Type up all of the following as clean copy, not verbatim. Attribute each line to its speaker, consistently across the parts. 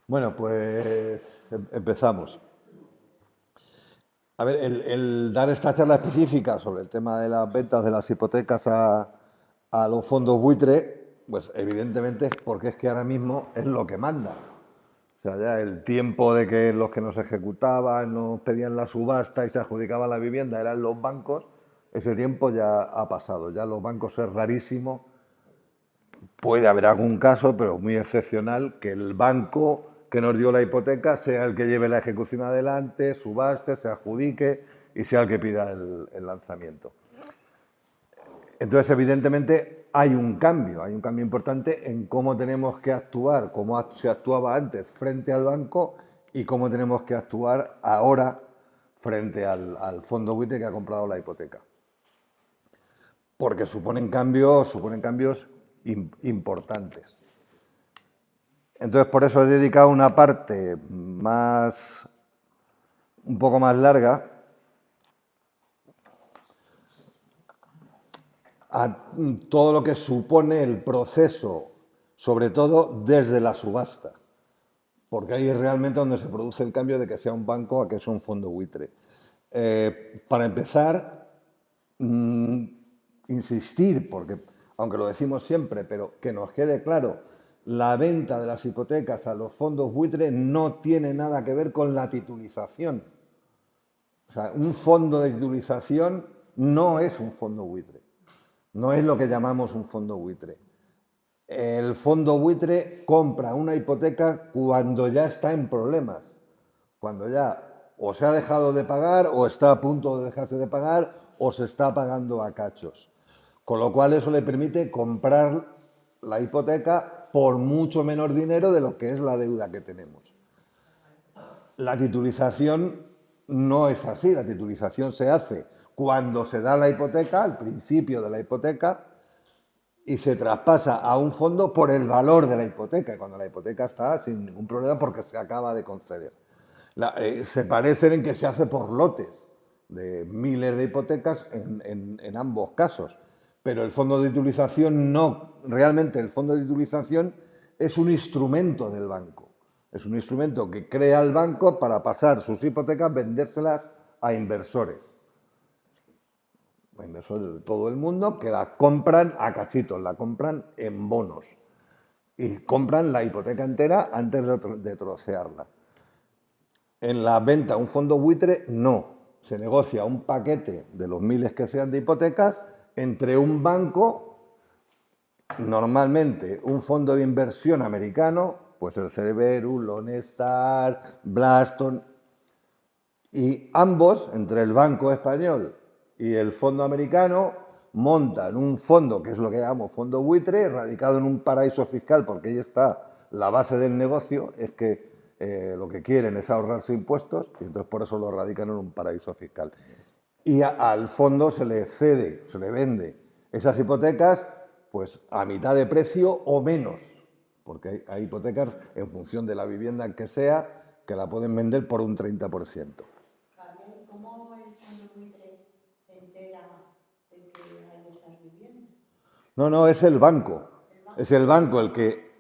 Speaker 1: Bueno, pues empezamos. A ver, el dar esta charla específica sobre el tema de las ventas de las hipotecas a los fondos buitre, pues evidentemente es porque es que ahora mismo es lo que manda. O sea, ya el tiempo de que los que nos ejecutaban, nos pedían la subasta y se adjudicaban la vivienda eran los bancos, ese tiempo ya ha pasado. Ya los bancos es rarísimo. Puede haber algún caso, pero muy excepcional, que el banco que nos dio la hipoteca sea el que lleve la ejecución adelante, subaste, se adjudique y sea el que pida el lanzamiento. Entonces, evidentemente, hay un cambio importante en cómo tenemos que actuar, cómo se actuaba antes frente al banco y cómo tenemos que actuar ahora frente al fondo buitre que ha comprado la hipoteca. Porque suponen cambios importantes. Entonces, por eso he dedicado una parte más, un poco más larga a todo lo que supone el proceso, sobre todo desde la subasta, porque ahí es realmente donde se produce el cambio de que sea un banco a que sea un fondo buitre. Para empezar, insistir, porque aunque lo decimos siempre, pero que nos quede claro, la venta de las hipotecas a los fondos buitre no tiene nada que ver con la titulización. O sea, un fondo de titulización no es un fondo buitre. No es lo que llamamos un fondo buitre. El fondo buitre compra una hipoteca cuando ya está en problemas, cuando ya o se ha dejado de pagar o está a punto de dejarse de pagar o se está pagando a cachos. Con lo cual eso le permite comprar la hipoteca por mucho menor dinero de lo que es la deuda que tenemos. La titulización no es así, la titulización se hace cuando se da la hipoteca, al principio de la hipoteca, y se traspasa a un fondo por el valor de la hipoteca, cuando la hipoteca está sin ningún problema porque se acaba de conceder. Se parecen en que se hace por lotes de miles de hipotecas en ambos casos, pero el fondo de titulización no, realmente el fondo de titulización es un instrumento del banco, es un instrumento que crea el banco para pasar sus hipotecas, vendérselas a inversores de todo el mundo que la compran a cachitos, la compran en bonos y compran la hipoteca entera antes de trocearla. En la venta a un fondo buitre no, se negocia un paquete de los miles que sean de hipotecas entre un banco, normalmente un fondo de inversión americano, pues el Cerberus, Lone Star, Blackstone, y ambos, entre el banco español y el fondo americano, montan un fondo, que es lo que llamamos fondo buitre, radicado en un paraíso fiscal, porque ahí está la base del negocio, es que lo que quieren es ahorrarse impuestos, y entonces por eso lo radican en un paraíso fiscal. Y al fondo se le cede, se le vende esas hipotecas pues a mitad de precio o menos, porque hay hipotecas en función de la vivienda que sea, que la pueden vender por un 30%.
Speaker 2: ¿Cómo el fondo buitre se entera de que hay esas viviendas?
Speaker 1: No, no, es el banco. Es el banco el que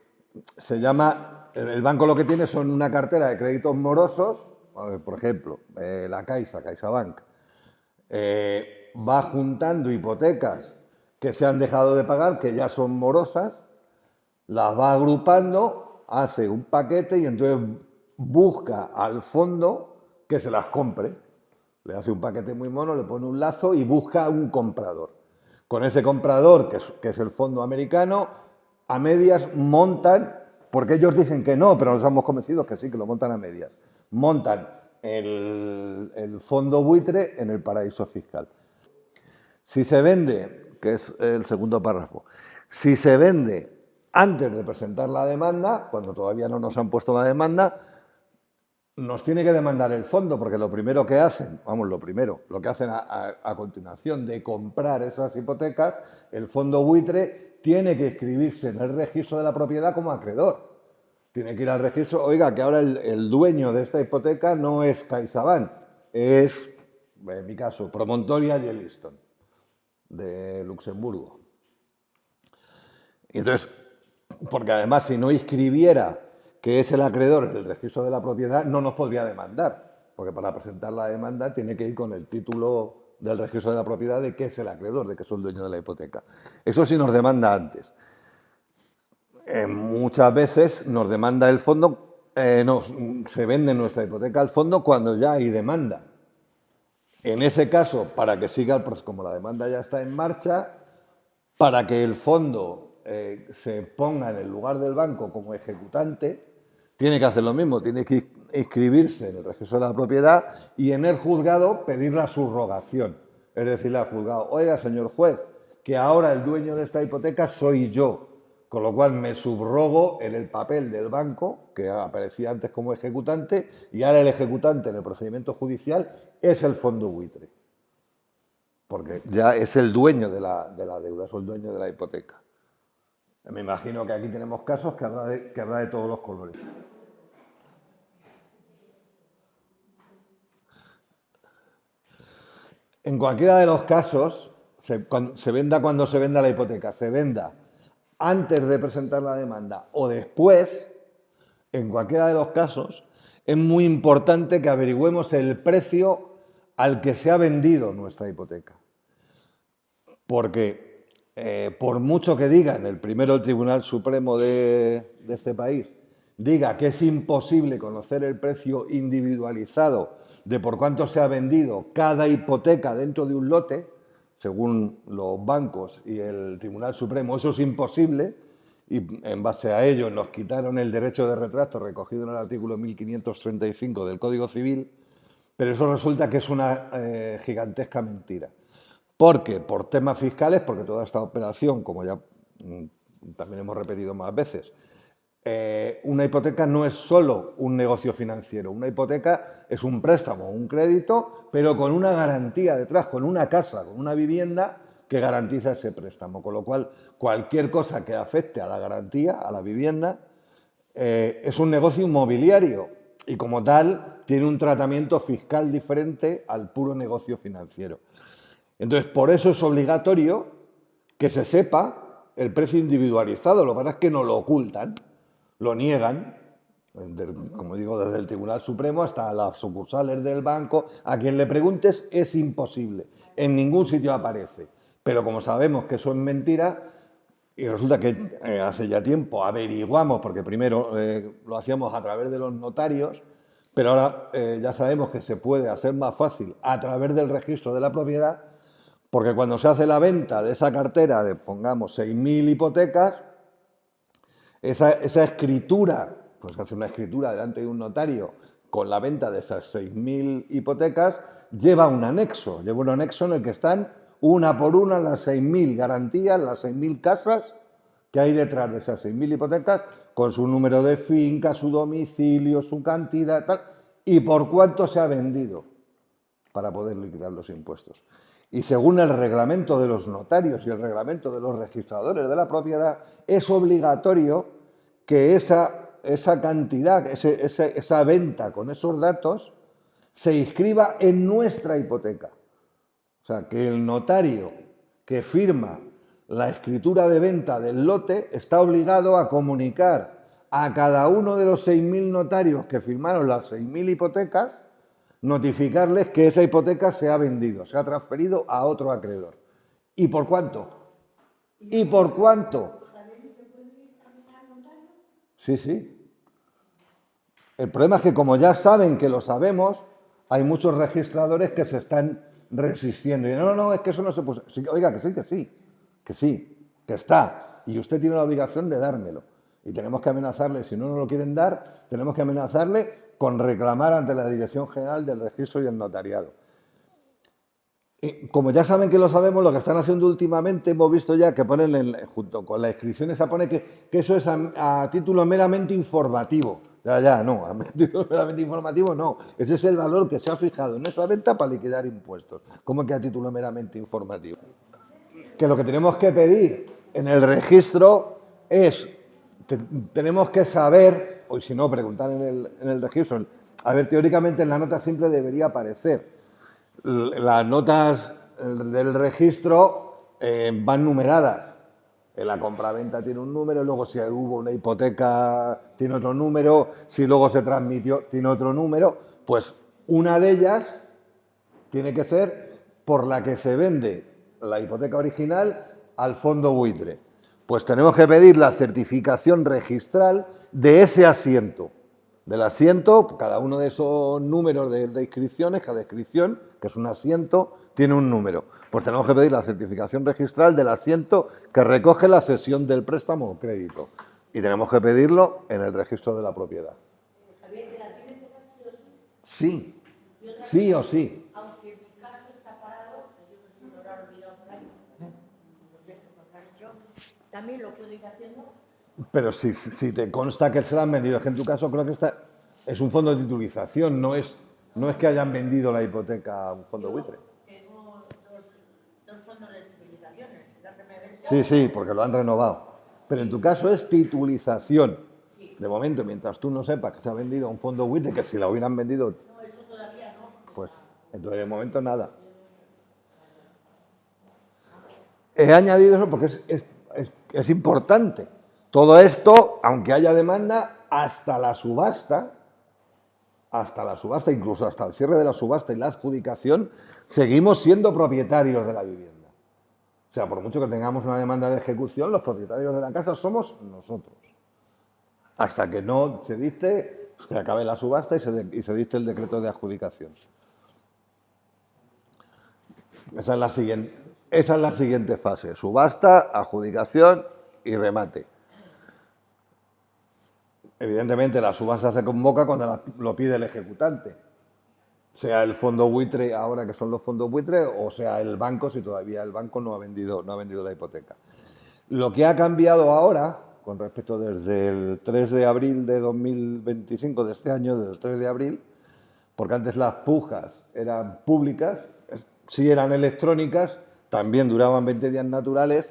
Speaker 1: se llama. El banco lo que tiene son una cartera de créditos morosos, por ejemplo, la Caixa, CaixaBank, va juntando hipotecas que se han dejado de pagar, que ya son morosas, las va agrupando, hace un paquete y entonces busca al fondo que se las compre. Le hace un paquete muy mono, le pone un lazo y busca un comprador. Con ese comprador, que es el fondo americano, a medias montan, porque ellos dicen que no, pero nos hemos convencido que sí, que lo montan a medias. Montan el fondo buitre en el paraíso fiscal. Si se vende, que es el segundo párrafo, si se vende antes de presentar la demanda, cuando todavía no nos han puesto la demanda, nos tiene que demandar el fondo, porque lo primero que hacen, lo que hacen a continuación de comprar esas hipotecas, el fondo buitre tiene que inscribirse en el registro de la propiedad como acreedor. Tiene que ir al registro, oiga, que ahora el dueño de esta hipoteca no es CaixaBank, es, en mi caso, Promontoria Yellowstone, de Luxemburgo. Y entonces, porque además si no inscribiera que es el acreedor en el registro de la propiedad, no nos podría demandar, porque para presentar la demanda tiene que ir con el título del registro de la propiedad de que es el acreedor, de que es el dueño de la hipoteca. Eso sí nos demanda antes. Muchas veces nos demanda el fondo, se vende nuestra hipoteca al fondo cuando ya hay demanda. En ese caso, para que siga el proceso, como la demanda ya está en marcha, para que el fondo se ponga en el lugar del banco como ejecutante, tiene que hacer lo mismo, tiene que inscribirse en el registro de la propiedad y en el juzgado pedir la subrogación. Es decirle al juzgado, oiga, señor juez, que ahora el dueño de esta hipoteca soy yo, con lo cual me subrogo en el papel del banco, que aparecía antes como ejecutante, y ahora el ejecutante en el procedimiento judicial es el fondo buitre, porque ya es el dueño de la deuda, es el dueño de la hipoteca. Me imagino que aquí tenemos casos que habrá de todos los colores. En cualquiera de los casos, se venda cuando se venda la hipoteca, se venda antes de presentar la demanda o después, en cualquiera de los casos, es muy importante que averigüemos el precio al que se ha vendido nuestra hipoteca. Porque por mucho que digan, el Tribunal Supremo de este país, diga que es imposible conocer el precio individualizado de por cuánto se ha vendido cada hipoteca dentro de un lote, según los bancos y el Tribunal Supremo, eso es imposible, y en base a ello nos quitaron el derecho de retracto recogido en el artículo 1535 del Código Civil, pero eso resulta que es una gigantesca mentira. Porque por temas fiscales, porque toda esta operación, como ya también hemos repetido más veces, una hipoteca no es solo un negocio financiero, una hipoteca es un préstamo, un crédito, pero con una garantía detrás, con una casa, con una vivienda que garantiza ese préstamo. Con lo cual, cualquier cosa que afecte a la garantía, a la vivienda, es un negocio inmobiliario y como tal tiene un tratamiento fiscal diferente al puro negocio financiero. Entonces, por eso es obligatorio que se sepa el precio individualizado. Lo que pasa es que no lo ocultan, lo niegan, como digo, desde el Tribunal Supremo hasta las sucursales del banco. A quien le preguntes es imposible, en ningún sitio aparece. Pero como sabemos que eso es mentira, y resulta que hace ya tiempo averiguamos, porque primero lo hacíamos a través de los notarios, pero ahora ya sabemos que se puede hacer más fácil a través del registro de la propiedad, porque cuando se hace la venta de esa cartera de, pongamos, 6.000 hipotecas, esa escritura, pues se hace una escritura delante de un notario con la venta de esas 6.000 hipotecas, lleva un anexo en el que están una por una las 6.000 garantías, las 6.000 casas que hay detrás de esas 6.000 hipotecas, con su número de finca, su domicilio, su cantidad, tal, y por cuánto se ha vendido para poder liquidar los impuestos. Y según el reglamento de los notarios y el reglamento de los registradores de la propiedad, es obligatorio que esa cantidad, esa venta con esos datos, se inscriba en nuestra hipoteca. O sea, que el notario que firma la escritura de venta del lote está obligado a comunicar a cada uno de los 6.000 notarios que firmaron las 6.000 hipotecas, notificarles que esa hipoteca se ha vendido, se ha transferido a otro acreedor. ¿Y por cuánto? ¿Y por cuánto? Sí, sí. El problema es que como ya saben que lo sabemos, hay muchos registradores que se están resistiendo. Y no, es que eso no se puede... Sí, oiga, que sí, que está. Y usted tiene la obligación de dármelo. Y tenemos que amenazarle, si no nos lo quieren dar, tenemos que amenazarle con reclamar ante la Dirección General del Registro y el Notariado. Como ya saben que lo sabemos, lo que están haciendo últimamente, hemos visto ya que ponen, junto con la inscripción, esa pone que eso es a título meramente informativo. No, a título meramente informativo no. Ese es el valor que se ha fijado en esa venta para liquidar impuestos. ¿Cómo que a título meramente informativo? Que lo que tenemos que pedir en el registro es, tenemos que saber, o si no, preguntar en el registro, a ver, teóricamente en la nota simple debería aparecer. Las notas del registro van numeradas. En la compraventa tiene un número, luego si hubo una hipoteca tiene otro número, si luego se transmitió tiene otro número, pues una de ellas tiene que ser por la que se vende la hipoteca original al fondo buitre. Pues tenemos que pedir la certificación registral de ese asiento. Del asiento, cada uno de esos números de inscripciones, cada inscripción, que es un asiento, tiene un número. Pues tenemos que pedir la certificación registral del asiento que recoge la cesión del préstamo o crédito. Y tenemos que pedirlo en el registro de la propiedad.
Speaker 2: Javier, ¿te la tienes que dar sí o
Speaker 1: Sí, sí o sí.
Speaker 2: Aunque mi caso está parado, yo no sé si lo habrá olvidado por ahí. No sé, lo has hecho. También lo puedo ir haciendo.
Speaker 1: Pero si te consta que se la han vendido, es que en tu caso creo que es un fondo de titulización, no es que hayan vendido la hipoteca a un fondo buitre.
Speaker 2: Tengo dos fondos de titulizaciones.
Speaker 1: Sí, porque lo han renovado. Pero en tu caso es titulización. De momento, mientras tú no sepas que se ha vendido a un fondo buitre, que si la hubieran vendido,
Speaker 2: No, eso todavía no.
Speaker 1: pues entonces de momento nada. He añadido eso porque es importante. Todo esto, aunque haya demanda, hasta la subasta, incluso hasta el cierre de la subasta y la adjudicación, seguimos siendo propietarios de la vivienda. O sea, por mucho que tengamos una demanda de ejecución, los propietarios de la casa somos nosotros. Hasta que no se dicte, que acabe la subasta y se dicte el decreto de adjudicación. Esa es la siguiente fase. Subasta, adjudicación y remate. Evidentemente, la subasta se convoca cuando lo pide el ejecutante. Sea el fondo buitre, ahora que son los fondos buitre, o sea el banco, si todavía el banco no ha vendido la hipoteca. Lo que ha cambiado ahora, con respecto desde el 3 de abril de 2025, de este año, desde el 3 de abril, porque antes las pujas eran públicas, sí eran electrónicas, también duraban 20 días naturales,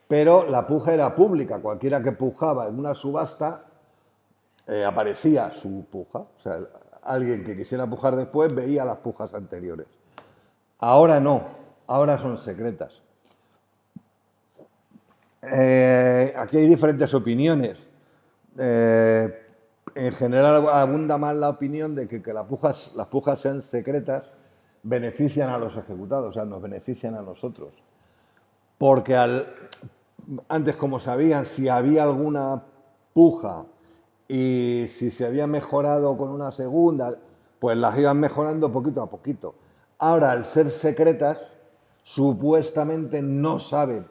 Speaker 1: pero la puja era pública. Cualquiera que pujaba en una subasta, aparecía su puja. O sea, alguien que quisiera pujar después veía las pujas anteriores. Ahora no, ahora son secretas. Aquí hay diferentes opiniones. En general abunda más la opinión de que las pujas sean secretas benefician a los ejecutados, o sea, nos benefician a nosotros. Porque antes, como sabían, si había alguna puja y si se había mejorado con una segunda, pues las iban mejorando poquito a poquito. Ahora, al ser secretas, supuestamente no saben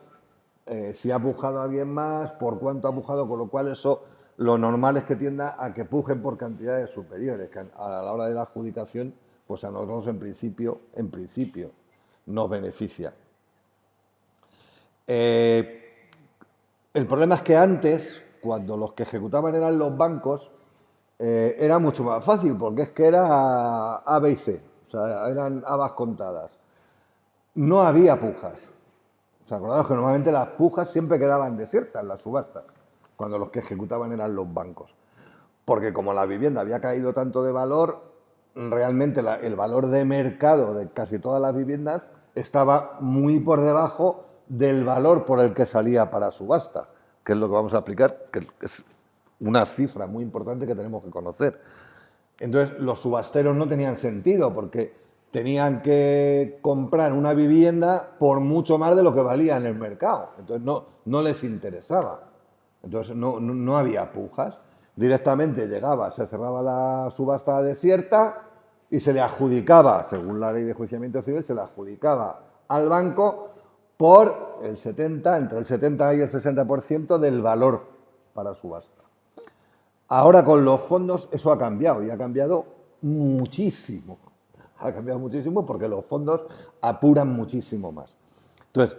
Speaker 1: si ha pujado alguien más, por cuánto ha pujado, con lo cual eso lo normal es que tienda a que pujen por cantidades superiores, que a la hora de la adjudicación, pues a nosotros en principio nos beneficia. El problema es que antes, cuando los que ejecutaban eran los bancos, era mucho más fácil, porque es que era A, B y C, o sea, eran habas contadas. No había pujas. ¿Os acordáis que normalmente las pujas siempre quedaban desiertas, las subastas, cuando los que ejecutaban eran los bancos? Porque como la vivienda había caído tanto de valor, realmente el valor de mercado de casi todas las viviendas estaba muy por debajo del valor por el que salía para subasta, que es lo que vamos a explicar, que es una cifra muy importante que tenemos que conocer. Entonces, los subasteros no tenían sentido porque tenían que comprar una vivienda por mucho más de lo que valía en el mercado. Entonces, no les interesaba. Entonces, no había pujas. Directamente llegaba, se cerraba la subasta desierta y se le adjudicaba, según la ley de enjuiciamiento civil, se le adjudicaba al banco por entre el 70 y el 60% del valor para subasta. Ahora con los fondos eso ha cambiado y ha cambiado muchísimo. Ha cambiado muchísimo porque los fondos apuran muchísimo más. Entonces,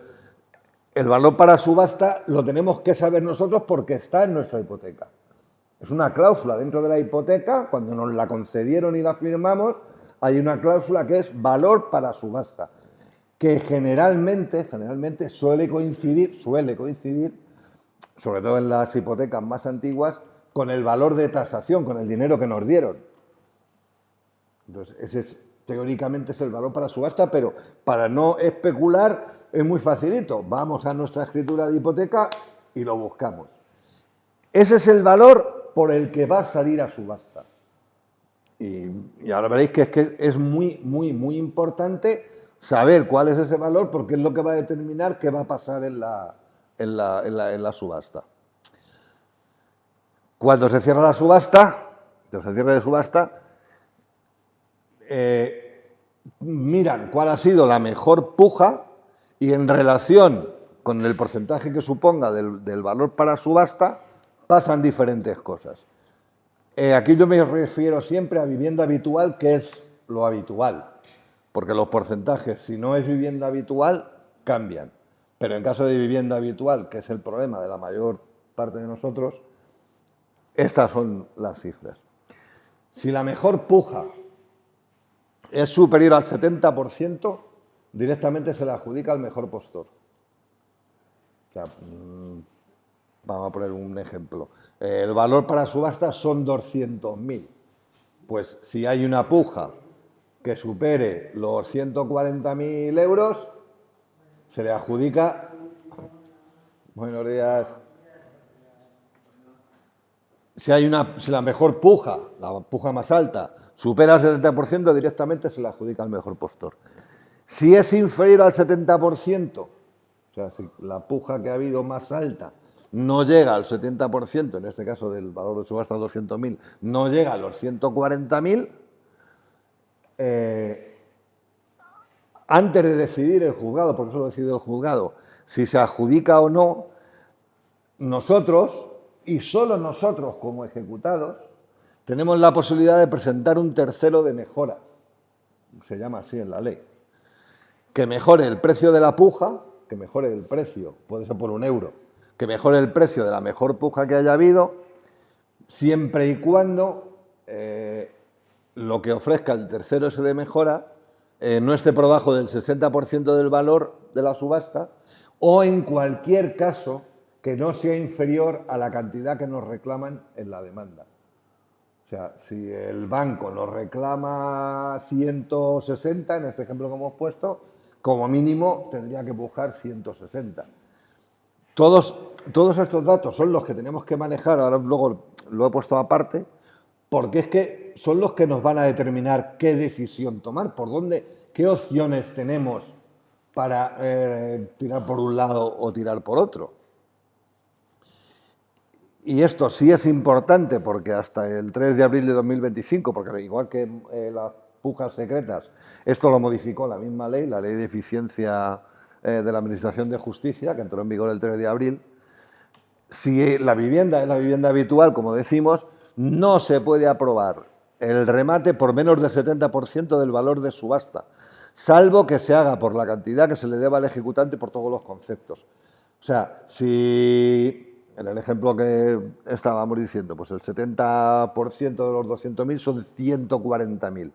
Speaker 1: el valor para subasta lo tenemos que saber nosotros porque está en nuestra hipoteca. Es una cláusula dentro de la hipoteca, cuando nos la concedieron y la firmamos, hay una cláusula que es valor para subasta, que generalmente suele coincidir, sobre todo en las hipotecas más antiguas, con el valor de tasación, con el dinero que nos dieron. Entonces, teóricamente es el valor para subasta, pero para no especular, es muy facilito. Vamos a nuestra escritura de hipoteca y lo buscamos. Ese es el valor por el que va a salir a subasta. Y ahora veréis que es muy, muy, muy importante saber cuál es ese valor porque es lo que va a determinar qué va a pasar en la subasta. Cuando se cierra la subasta, miran cuál ha sido la mejor puja y en relación con el porcentaje que suponga del valor para subasta, pasan diferentes cosas. Aquí yo me refiero siempre a vivienda habitual, que es lo habitual, porque los porcentajes, si no es vivienda habitual, cambian. Pero en caso de vivienda habitual, que es el problema de la mayor parte de nosotros, estas son las cifras. Si la mejor puja es superior al 70%, directamente se le adjudica al mejor postor. O sea, vamos a poner un ejemplo. El valor para subasta son 200.000. Pues si hay una puja que supere los 140.000 euros, se le adjudica... Buenos días. Si la mejor puja, la puja más alta, supera el 70%, directamente se le adjudica al mejor postor. Si es inferior al 70%, o sea, si la puja que ha habido más alta no llega al 70%, en este caso del valor de subasta 200.000, no llega a los 140.000, antes de decidir el juzgado, porque eso lo decide el juzgado, si se adjudica o no, nosotros, y solo nosotros como ejecutados, tenemos la posibilidad de presentar un tercero de mejora, se llama así en la ley, que mejore el precio de la puja, que mejore el precio, puede ser por €1, que mejore el precio de la mejor puja que haya habido, siempre y cuando lo que ofrezca el tercero ese de mejora no esté por debajo del 60% del valor de la subasta o en cualquier caso que no sea inferior a la cantidad que nos reclaman en la demanda. O sea, si el banco nos reclama 160, en este ejemplo que hemos puesto, como mínimo tendría que pujar 160. Todos estos datos son los que tenemos que manejar, ahora luego lo he puesto aparte, porque es que son los que nos van a determinar qué decisión tomar, qué opciones tenemos para tirar por un lado o tirar por otro. Y esto sí es importante porque hasta el 3 de abril de 2025, porque igual que las pujas secretas, esto lo modificó la misma ley, la Ley de Eficiencia de la Administración de Justicia, que entró en vigor el 3 de abril, si la vivienda es la vivienda habitual, como decimos, no se puede aprobar el remate por menos del 70% del valor de subasta, salvo que se haga por la cantidad que se le deba al ejecutante por todos los conceptos. O sea, si en el ejemplo que estábamos diciendo, pues el 70% de los 200.000 son 140.000.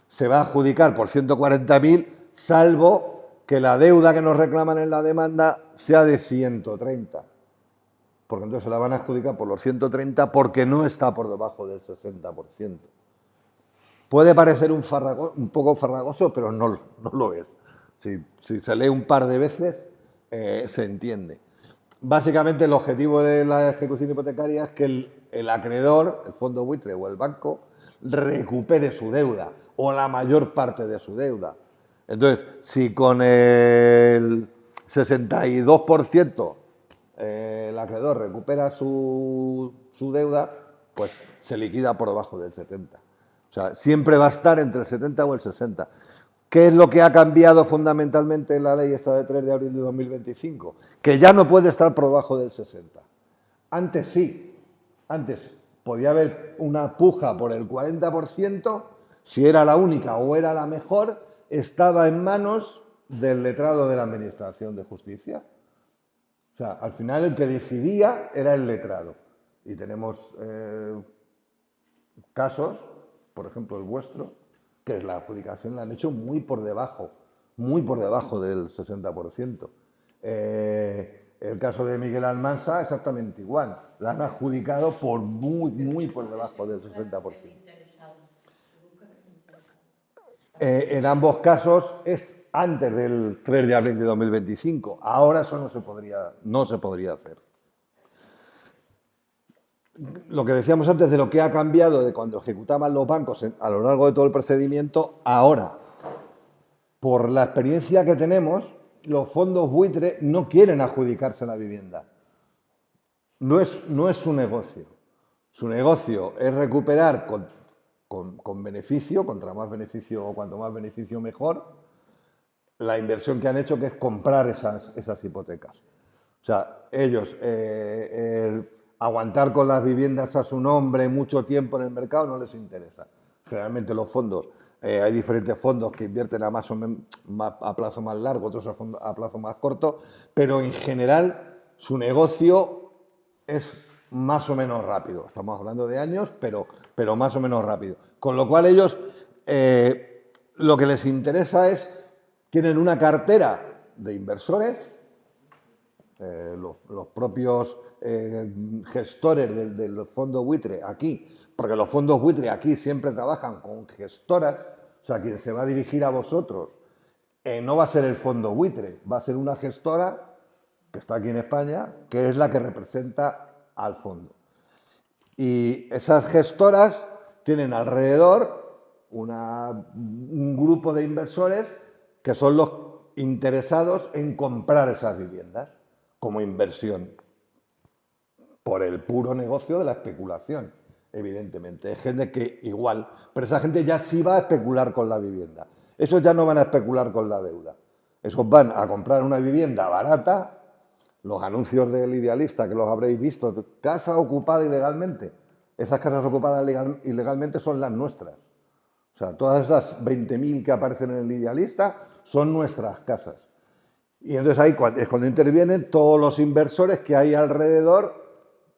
Speaker 1: Se va a adjudicar por 140.000, salvo que la deuda que nos reclaman en la demanda sea de 130. Porque entonces se la van a adjudicar por los 130 porque no está por debajo del 60%. Puede parecer un poco farragoso, pero no lo es. Si se lee un par de veces, se entiende. Básicamente el objetivo de la ejecución hipotecaria es que el acreedor, el fondo buitre o el banco, recupere su deuda o la mayor parte de su deuda. Entonces, si con el 62% el acreedor recupera su deuda, pues se liquida por debajo del 70%. O sea, siempre va a estar entre el 70 o el 60. ¿Qué es lo que ha cambiado fundamentalmente en la ley esta de 3 de abril de 2025? Que ya no puede estar por debajo del 60. Antes sí. Antes podía haber una puja por el 40%, si era la única o era la mejor, estaba en manos del letrado de la Administración de Justicia. O sea, al final el que decidía era el letrado. Y tenemos casos, por ejemplo el vuestro, que la adjudicación la han hecho muy por debajo del 60%. El caso de Miguel Almansa, exactamente igual. La han adjudicado por muy por debajo del 60%. En ambos casos es antes del 3 de abril de 2025. Ahora eso no se podría hacer. Lo que decíamos antes de lo que ha cambiado de cuando ejecutaban los bancos a lo largo de todo el procedimiento, ahora, por la experiencia que tenemos, los fondos buitre no quieren adjudicarse la vivienda. No es su negocio. Su negocio es recuperar con beneficio, contra más beneficio o cuanto más beneficio mejor, la inversión que han hecho, que es comprar esas hipotecas. O sea, ellos aguantar con las viviendas a su nombre mucho tiempo en el mercado no les interesa. Generalmente los fondos, hay diferentes fondos que invierten a plazo más largo, otros a plazo más corto, pero en general su negocio es más o menos rápido. Estamos hablando de años, pero más o menos rápido. Con lo cual ellos lo que les interesa es, tienen una cartera de inversores, los propios gestores del fondo buitre aquí, porque los fondos buitre aquí siempre trabajan con gestoras, o sea, quien se va a dirigir a vosotros no va a ser el fondo buitre, va a ser una gestora que está aquí en España, que es la que representa al fondo. Y esas gestoras tienen alrededor un grupo de inversores que son los interesados en comprar esas viviendas como inversión, por el puro negocio de la especulación, evidentemente. Es gente que igual, pero esa gente ya sí va a especular con la vivienda. Esos ya no van a especular con la deuda. Esos van a comprar una vivienda barata, los anuncios del Idealista, que los habréis visto, casa ocupada ilegalmente. Esas casas ocupadas ilegalmente son las nuestras. O sea, todas esas 20.000 que aparecen en el Idealista son nuestras casas. Y entonces ahí es cuando intervienen todos los inversores que hay alrededor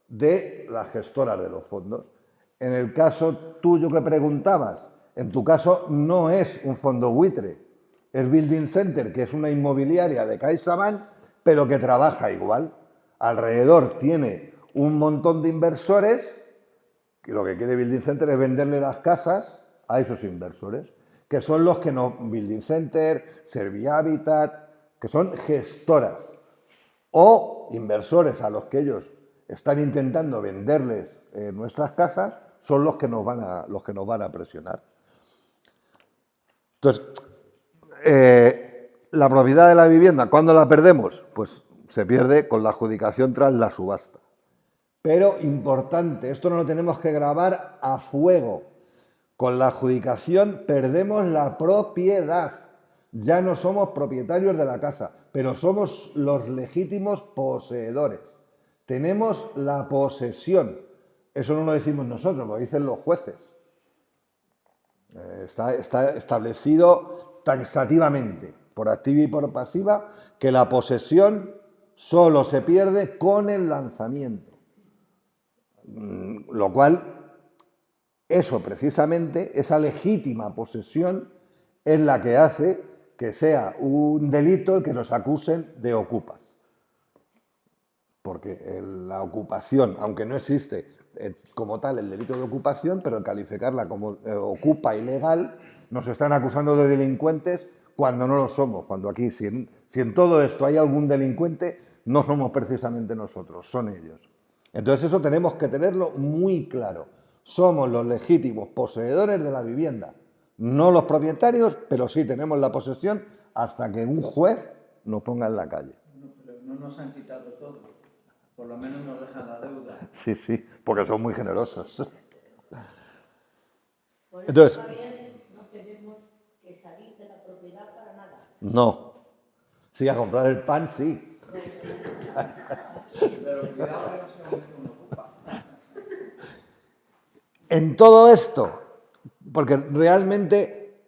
Speaker 1: de las gestoras de los fondos. En el caso tuyo que preguntabas, en tu caso no es un fondo buitre, es Building Center, que es una inmobiliaria de CaixaBank, pero que trabaja igual. Alrededor tiene un montón de inversores, que lo que quiere Building Center es venderle las casas a esos inversores, que son los que no, Building Center, Servihabitat, que son gestoras o inversores a los que ellos están intentando venderles nuestras casas, son los que nos van a presionar. Entonces, la propiedad de la vivienda, ¿cuándo la perdemos? Pues se pierde con la adjudicación tras la subasta. Pero importante, esto no lo tenemos que grabar a fuego. Con la adjudicación perdemos la propiedad. Ya no somos propietarios de la casa, pero somos los legítimos poseedores. Tenemos la posesión. Eso no lo decimos nosotros, lo dicen los jueces. Está establecido taxativamente, por activa y por pasiva, que la posesión solo se pierde con el lanzamiento. Lo cual, eso precisamente, esa legítima posesión, es la que hace que sea un delito el que nos acusen de ocupas. Porque la ocupación, aunque no existe como tal el delito de ocupación, pero el calificarla como ocupa ilegal, nos están acusando de delincuentes cuando no lo somos. Cuando aquí, si en todo esto hay algún delincuente, no somos precisamente nosotros, son ellos. Entonces eso tenemos que tenerlo muy claro. Somos los legítimos poseedores de la vivienda, no los propietarios, pero sí tenemos la posesión hasta que un juez nos ponga en la calle.
Speaker 3: No, pero no nos han quitado todo. Por lo menos nos dejan la deuda.
Speaker 1: Sí, porque son muy generosos.
Speaker 2: Por eso
Speaker 1: Entonces,
Speaker 2: todavía no tenemos que salir de la propiedad para nada.
Speaker 1: no. Sí, a comprar el pan, sí.
Speaker 3: Pero cuidado que no se nos ocupa.
Speaker 1: En todo esto, porque realmente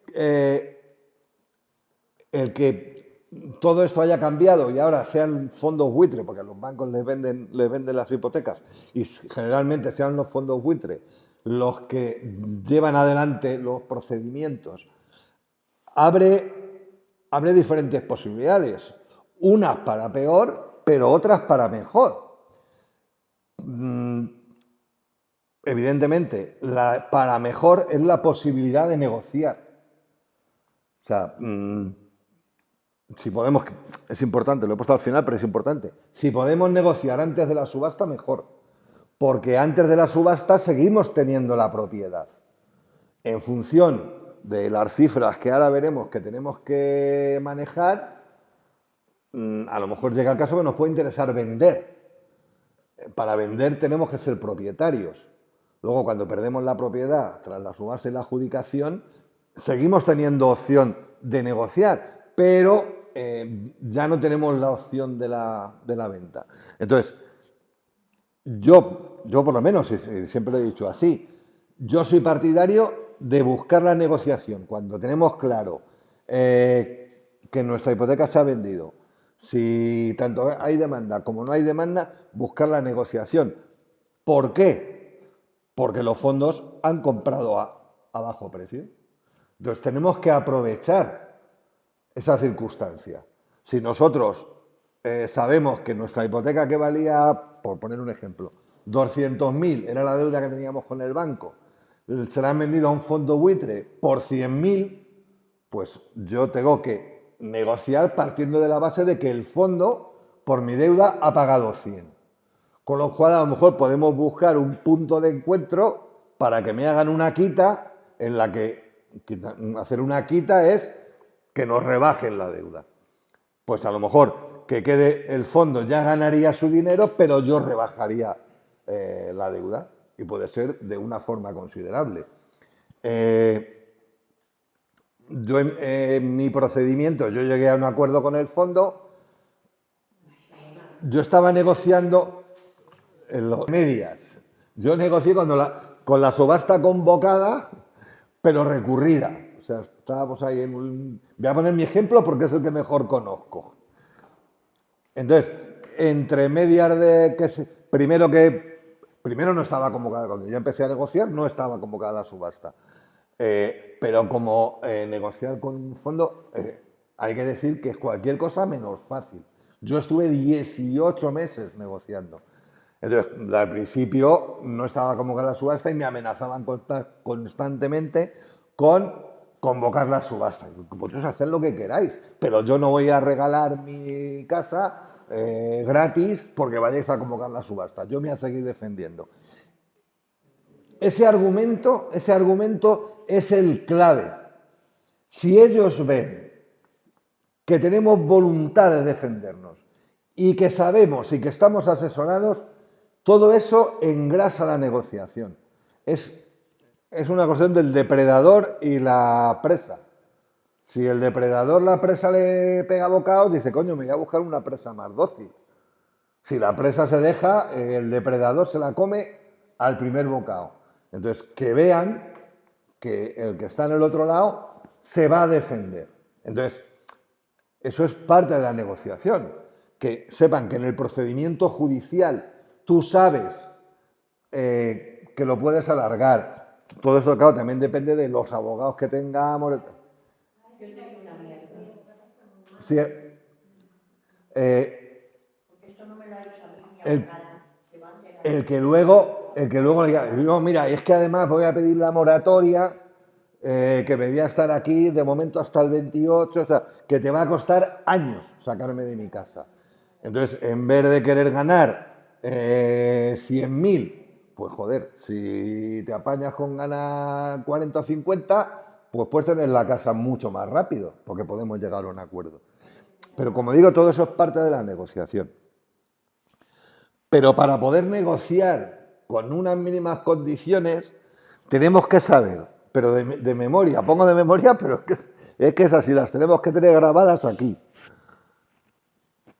Speaker 1: el que todo esto haya cambiado y ahora sean fondos buitre, porque a los bancos les venden las hipotecas, y generalmente sean los fondos buitre los que llevan adelante los procedimientos, abre diferentes posibilidades, unas para peor, pero otras para mejor. Evidentemente, para mejor es la posibilidad de negociar. O sea, si podemos, es importante, lo he puesto al final, pero es importante. Si podemos negociar antes de la subasta, mejor. Porque antes de la subasta seguimos teniendo la propiedad. En función de las cifras que ahora veremos que tenemos que manejar, a lo mejor llega el caso que nos puede interesar vender. Para vender tenemos que ser propietarios. Luego, cuando perdemos la propiedad tras la subasta y la adjudicación, seguimos teniendo opción de negociar, pero ya no tenemos la opción de la venta. Entonces, yo por lo menos, y siempre lo he dicho así, yo soy partidario de buscar la negociación. Cuando tenemos claro que nuestra hipoteca se ha vendido, si tanto hay demanda como no hay demanda, buscar la negociación. ¿Por qué? Porque los fondos han comprado a bajo precio. Entonces tenemos que aprovechar esa circunstancia. Si nosotros sabemos que nuestra hipoteca que valía, por poner un ejemplo, 200.000 era la deuda que teníamos con el banco, se la han vendido a un fondo buitre por 100.000, pues yo tengo que negociar partiendo de la base de que el fondo, por mi deuda, ha pagado 100. Con lo cual, a lo mejor podemos buscar un punto de encuentro para que me hagan una quita, en la que hacer una quita es que nos rebajen la deuda. Pues a lo mejor que quede el fondo ya ganaría su dinero, pero yo rebajaría la deuda, y puede ser de una forma considerable. Yo en mi procedimiento, yo llegué a un acuerdo con el fondo, yo estaba negociando en las medias. Yo negocié con la subasta convocada, pero recurrida. O sea, estábamos ahí en un... Voy a poner mi ejemplo porque es el que mejor conozco. Entonces, entre medias de que primero no estaba convocada, cuando yo empecé a negociar no estaba convocada la subasta. Pero como negociar con un fondo, hay que decir que es cualquier cosa menos fácil. Yo estuve 18 meses negociando. Entonces, al principio no estaba convocada la subasta y me amenazaban constantemente con convocar la subasta. Vosotros haced lo que queráis, pero yo no voy a regalar mi casa gratis porque vayáis a convocar la subasta. Yo me voy a seguir defendiendo. Ese argumento es el clave. Si ellos ven que tenemos voluntad de defendernos y que sabemos y que estamos asesorados, todo eso engrasa la negociación. Es una cuestión del depredador y la presa. Si el depredador, la presa le pega bocados, dice, coño, me voy a buscar una presa más dócil. Si la presa se deja, el depredador se la come al primer bocado. Entonces, que vean que el que está en el otro lado se va a defender. Entonces, eso es parte de la negociación. Que sepan que en el procedimiento judicial tú sabes que lo puedes alargar. Todo esto, claro, también depende de los abogados que tengamos. Sí,
Speaker 2: Porque esto no me lo ha hecho a mí mi abogada. Se va a enterar.
Speaker 1: el que luego le diga, no, mira, es que además voy a pedir la moratoria, que me voy a estar aquí de momento hasta el 28, o sea, que te va a costar años sacarme de mi casa. Entonces, en vez de querer ganar 100.000, pues joder, si te apañas con ganar 40 o 50, pues puedes tener la casa mucho más rápido, porque podemos llegar a un acuerdo. Pero como digo, todo eso es parte de la negociación. Pero para poder negociar con unas mínimas condiciones, tenemos que saber, pero de memoria, pongo de memoria, pero es que es así, las tenemos que tener grabadas aquí.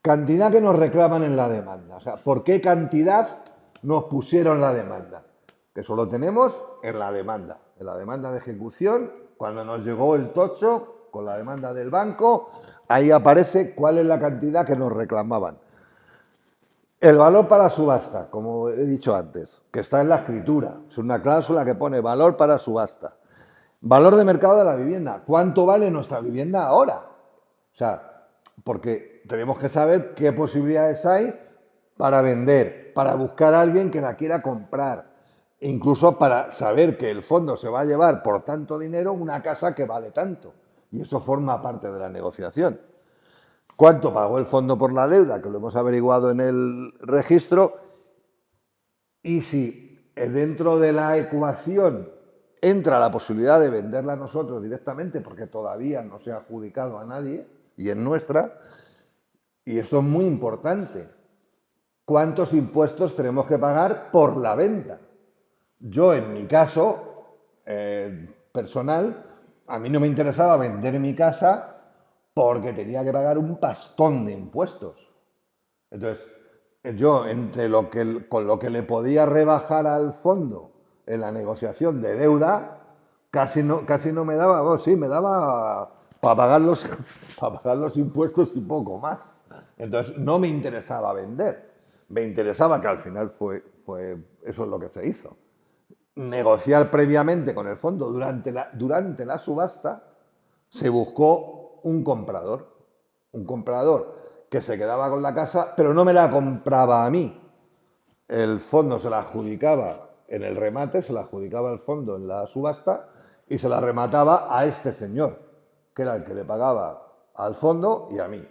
Speaker 1: Cantidad que nos reclaman en la demanda. O sea, ¿por qué cantidad nos pusieron la demanda? Que solo tenemos en la demanda de ejecución, cuando nos llegó el tocho con la demanda del banco, ahí aparece cuál es la cantidad que nos reclamaban. El valor para subasta, como he dicho antes, que está en la escritura, es una cláusula que pone valor para subasta. Valor de mercado de la vivienda, ¿cuánto vale nuestra vivienda ahora? O sea, porque tenemos que saber qué posibilidades hay para vender, para buscar a alguien que la quiera comprar, e incluso para saber que el fondo se va a llevar por tanto dinero una casa que vale tanto. Y eso forma parte de la negociación. cuánto pagó el fondo por la deuda, que lo hemos averiguado en el registro, y si dentro de la ecuación entra la posibilidad de venderla a nosotros directamente, porque todavía no se ha adjudicado a nadie, y es nuestra, y esto es muy importante, ¿cuántos impuestos tenemos que pagar por la venta? Yo, en mi caso personal, a mí no me interesaba vender mi casa porque tenía que pagar un pastón de impuestos. Entonces, yo, con lo que le podía rebajar al fondo en la negociación de deuda, casi no me daba, sí, me daba para pagar los impuestos y poco más. Entonces, no me interesaba vender. Me interesaba, que al final fue eso es lo que se hizo, negociar previamente con el fondo durante la subasta. Se buscó un comprador que se quedaba con la casa, pero no me la compraba a mí. El fondo se la adjudicaba en el remate, se la adjudicaba el fondo en la subasta y se la remataba a este señor, que era el que le pagaba al fondo y a mí.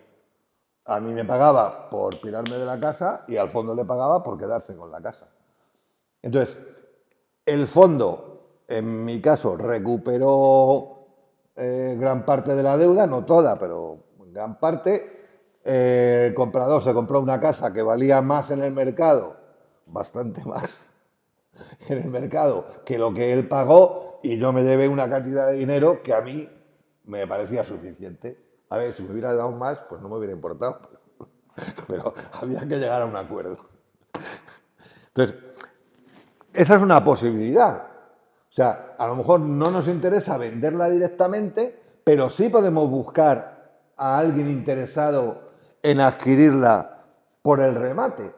Speaker 1: A mí me pagaba por pirarme de la casa y al fondo le pagaba por quedarse con la casa. Entonces, el fondo, en mi caso, recuperó gran parte de la deuda, no toda, pero gran parte. El comprador se compró una casa que valía más en el mercado, bastante más en el mercado que lo que él pagó, y yo me llevé una cantidad de dinero que a mí me parecía suficiente. A ver, si me hubiera dado más, pues no me hubiera importado, pero había que llegar a un acuerdo. Entonces, esa es una posibilidad. O sea, a lo mejor no nos interesa venderla directamente, pero sí podemos buscar a alguien interesado en adquirirla por el remate.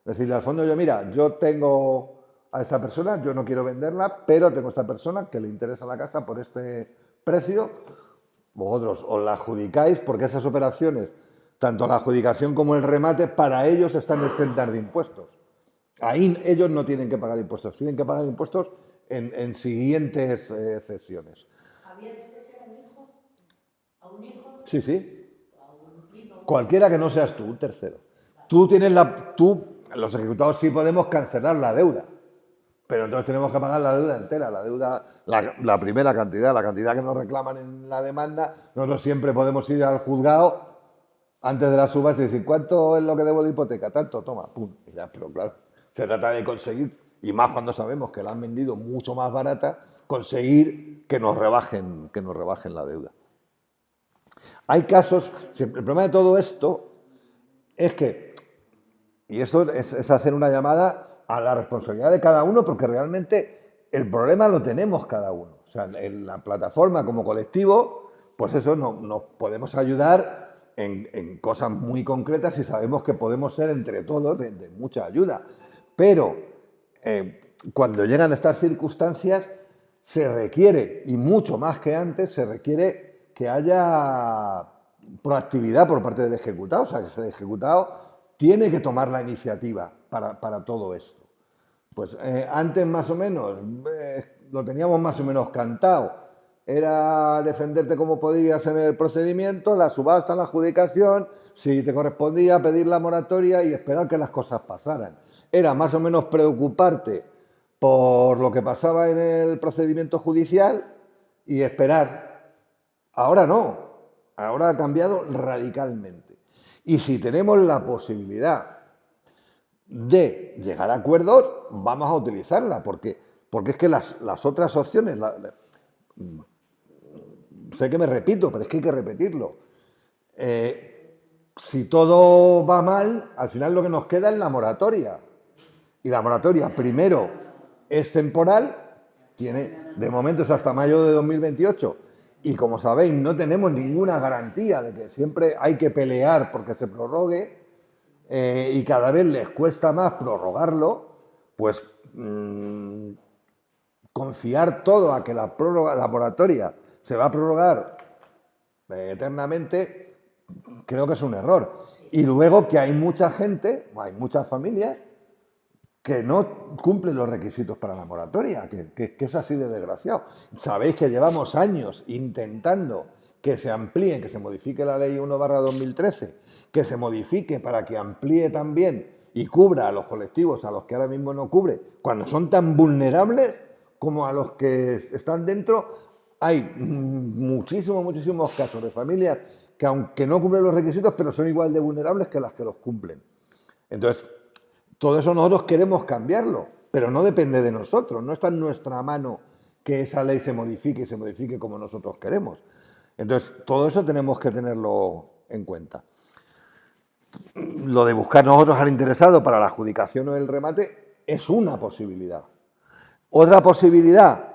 Speaker 1: Decirle al fondo, mira, yo tengo a esta persona, yo no quiero venderla, pero tengo a esta persona que le interesa la casa por este precio. Vosotros os la adjudicáis, porque esas operaciones, tanto la adjudicación como el remate, para ellos están exentas de impuestos. Ahí ellos no tienen que pagar impuestos, tienen que pagar impuestos en siguientes cesiones.
Speaker 2: ¿Había que ser un hijo? ¿A un hijo?
Speaker 1: Sí, sí.
Speaker 2: ¿A un primo?
Speaker 1: Cualquiera que no seas tú, un tercero. Los ejecutados sí podemos cancelar la deuda, pero entonces tenemos que pagar la deuda entera, la primera cantidad, la cantidad que nos reclaman en la demanda. Nosotros siempre podemos ir al juzgado antes de la subasta y decir, ¿cuánto es lo que debo de hipoteca? Tanto, toma, pum. Y ya, pero claro, se trata de conseguir, y más cuando sabemos que la han vendido mucho más barata, conseguir que nos rebajen la deuda. Hay casos, el problema de todo esto es que, y esto es hacer una llamada a la responsabilidad de cada uno, porque realmente el problema lo tenemos cada uno. O sea, en la plataforma como colectivo, pues eso nos podemos ayudar en cosas muy concretas y sabemos que podemos ser entre todos de mucha ayuda. Pero cuando llegan estas circunstancias, se requiere, y mucho más que antes, se requiere que haya proactividad por parte del ejecutado. O sea, que el ejecutado tiene que tomar la iniciativa para todo esto. Pues antes más o menos lo teníamos más o menos cantado. Era defenderte como podías en el procedimiento, la subasta, la adjudicación, si te correspondía pedir la moratoria y esperar que las cosas pasaran. Era más o menos preocuparte por lo que pasaba en el procedimiento judicial y esperar. Ahora no, ahora ha cambiado radicalmente. Y si tenemos la posibilidad de llegar a acuerdos, vamos a utilizarla, porque es que las otras opciones, sé que me repito, pero es que hay que repetirlo. Si todo va mal, al final lo que nos queda es la moratoria. Y la moratoria, primero, es temporal, de momento es hasta mayo de 2028, y como sabéis, no tenemos ninguna garantía de que siempre hay que pelear porque se prorrogue, y cada vez les cuesta más prorrogarlo, pues confiar todo a que la moratoria se va a prorrogar eternamente, creo que es un error. Y luego que hay mucha gente, hay muchas familias que no cumplen los requisitos para la moratoria, que es así de desgraciado. Sabéis que llevamos años intentando que se amplíen, que se modifique la ley 1/2013, que se modifique para que amplíe también y cubra a los colectivos a los que ahora mismo no cubre, cuando son tan vulnerables como a los que están dentro. Hay muchísimos casos de familias que, aunque no cumplen los requisitos, pero son igual de vulnerables que las que los cumplen. Entonces, todo eso nosotros queremos cambiarlo, pero no depende de nosotros, no está en nuestra mano que esa ley se modifique y se modifique como nosotros queremos. Entonces, todo eso tenemos que tenerlo en cuenta. Lo de buscar nosotros al interesado para la adjudicación o el remate es una posibilidad. Otra posibilidad,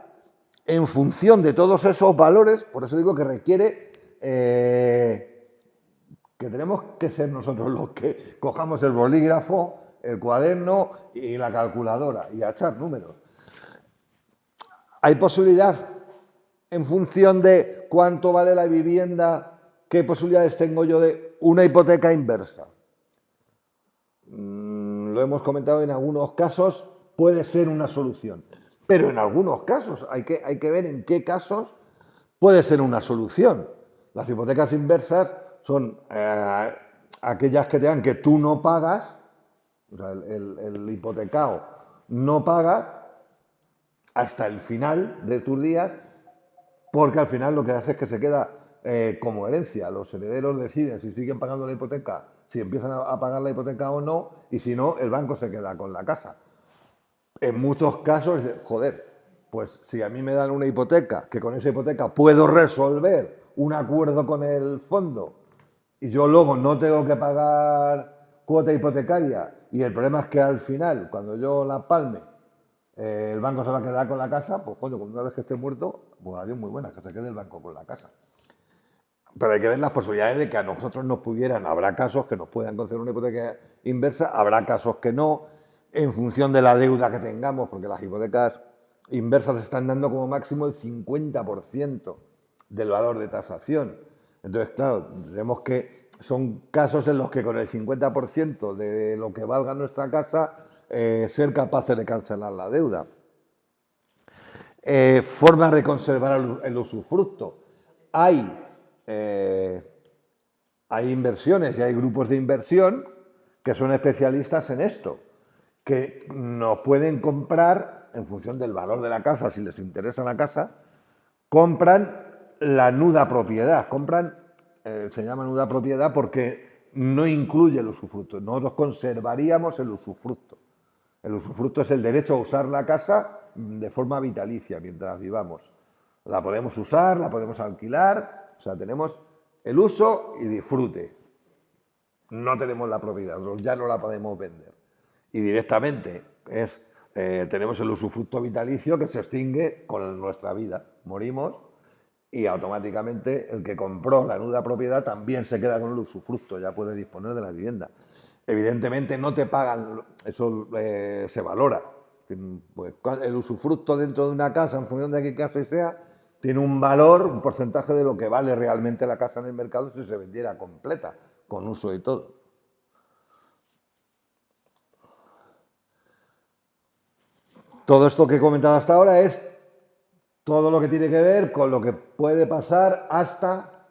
Speaker 1: en función de todos esos valores, por eso digo que requiere que tenemos que ser nosotros los que cojamos el bolígrafo, el cuaderno y la calculadora y a echar números. Hay posibilidad, en función de cuánto vale la vivienda, qué posibilidades tengo yo de una hipoteca inversa. Lo hemos comentado, en algunos casos puede ser una solución, pero en algunos casos hay que ver en qué casos puede ser una solución. Las hipotecas inversas son aquellas que te dan que tú no pagas, o sea, el hipotecado no paga hasta el final de tus días, porque al final lo que hace es que se queda como herencia. Los herederos deciden si siguen pagando la hipoteca, si empiezan a pagar la hipoteca o no, y si no, el banco se queda con la casa. En muchos casos, joder, pues si a mí me dan una hipoteca, que con esa hipoteca puedo resolver un acuerdo con el fondo y yo luego no tengo que pagar cuota hipotecaria, y el problema es que al final, cuando yo la palme, el banco se va a quedar con la casa, pues coño, una vez que esté muerto, pues adiós, muy buena, que se quede el banco con la casa. Pero hay que ver las posibilidades de que a nosotros nos pudieran, habrá casos que nos puedan conceder una hipoteca inversa, habrá casos que no, en función de la deuda que tengamos, porque las hipotecas inversas están dando como máximo el 50% del valor de tasación. Entonces, claro, tenemos que, son casos en los que con el 50% de lo que valga nuestra casa, ser capaces de cancelar la deuda. Formas de conservar el usufructo. Hay inversiones y hay grupos de inversión que son especialistas en esto, que nos pueden comprar, en función del valor de la casa, si les interesa la casa, compran la nuda propiedad, se llama nuda propiedad porque no incluye el usufructo. Nosotros conservaríamos el usufructo. El usufructo es el derecho a usar la casa de forma vitalicia mientras vivamos. La podemos usar, la podemos alquilar, o sea, tenemos el uso y disfrute. No tenemos la propiedad, ya no la podemos vender. Y directamente tenemos el usufructo vitalicio que se extingue con nuestra vida. Morimos y automáticamente el que compró la nuda propiedad también se queda con el usufructo, ya puede disponer de la vivienda. Evidentemente no te pagan, eso se valora. Pues el usufructo dentro de una casa, en función de qué casa sea, tiene un valor, un porcentaje de lo que vale realmente la casa en el mercado si se vendiera completa, con uso y todo. Todo esto que he comentado hasta ahora es todo lo que tiene que ver con lo que puede pasar hasta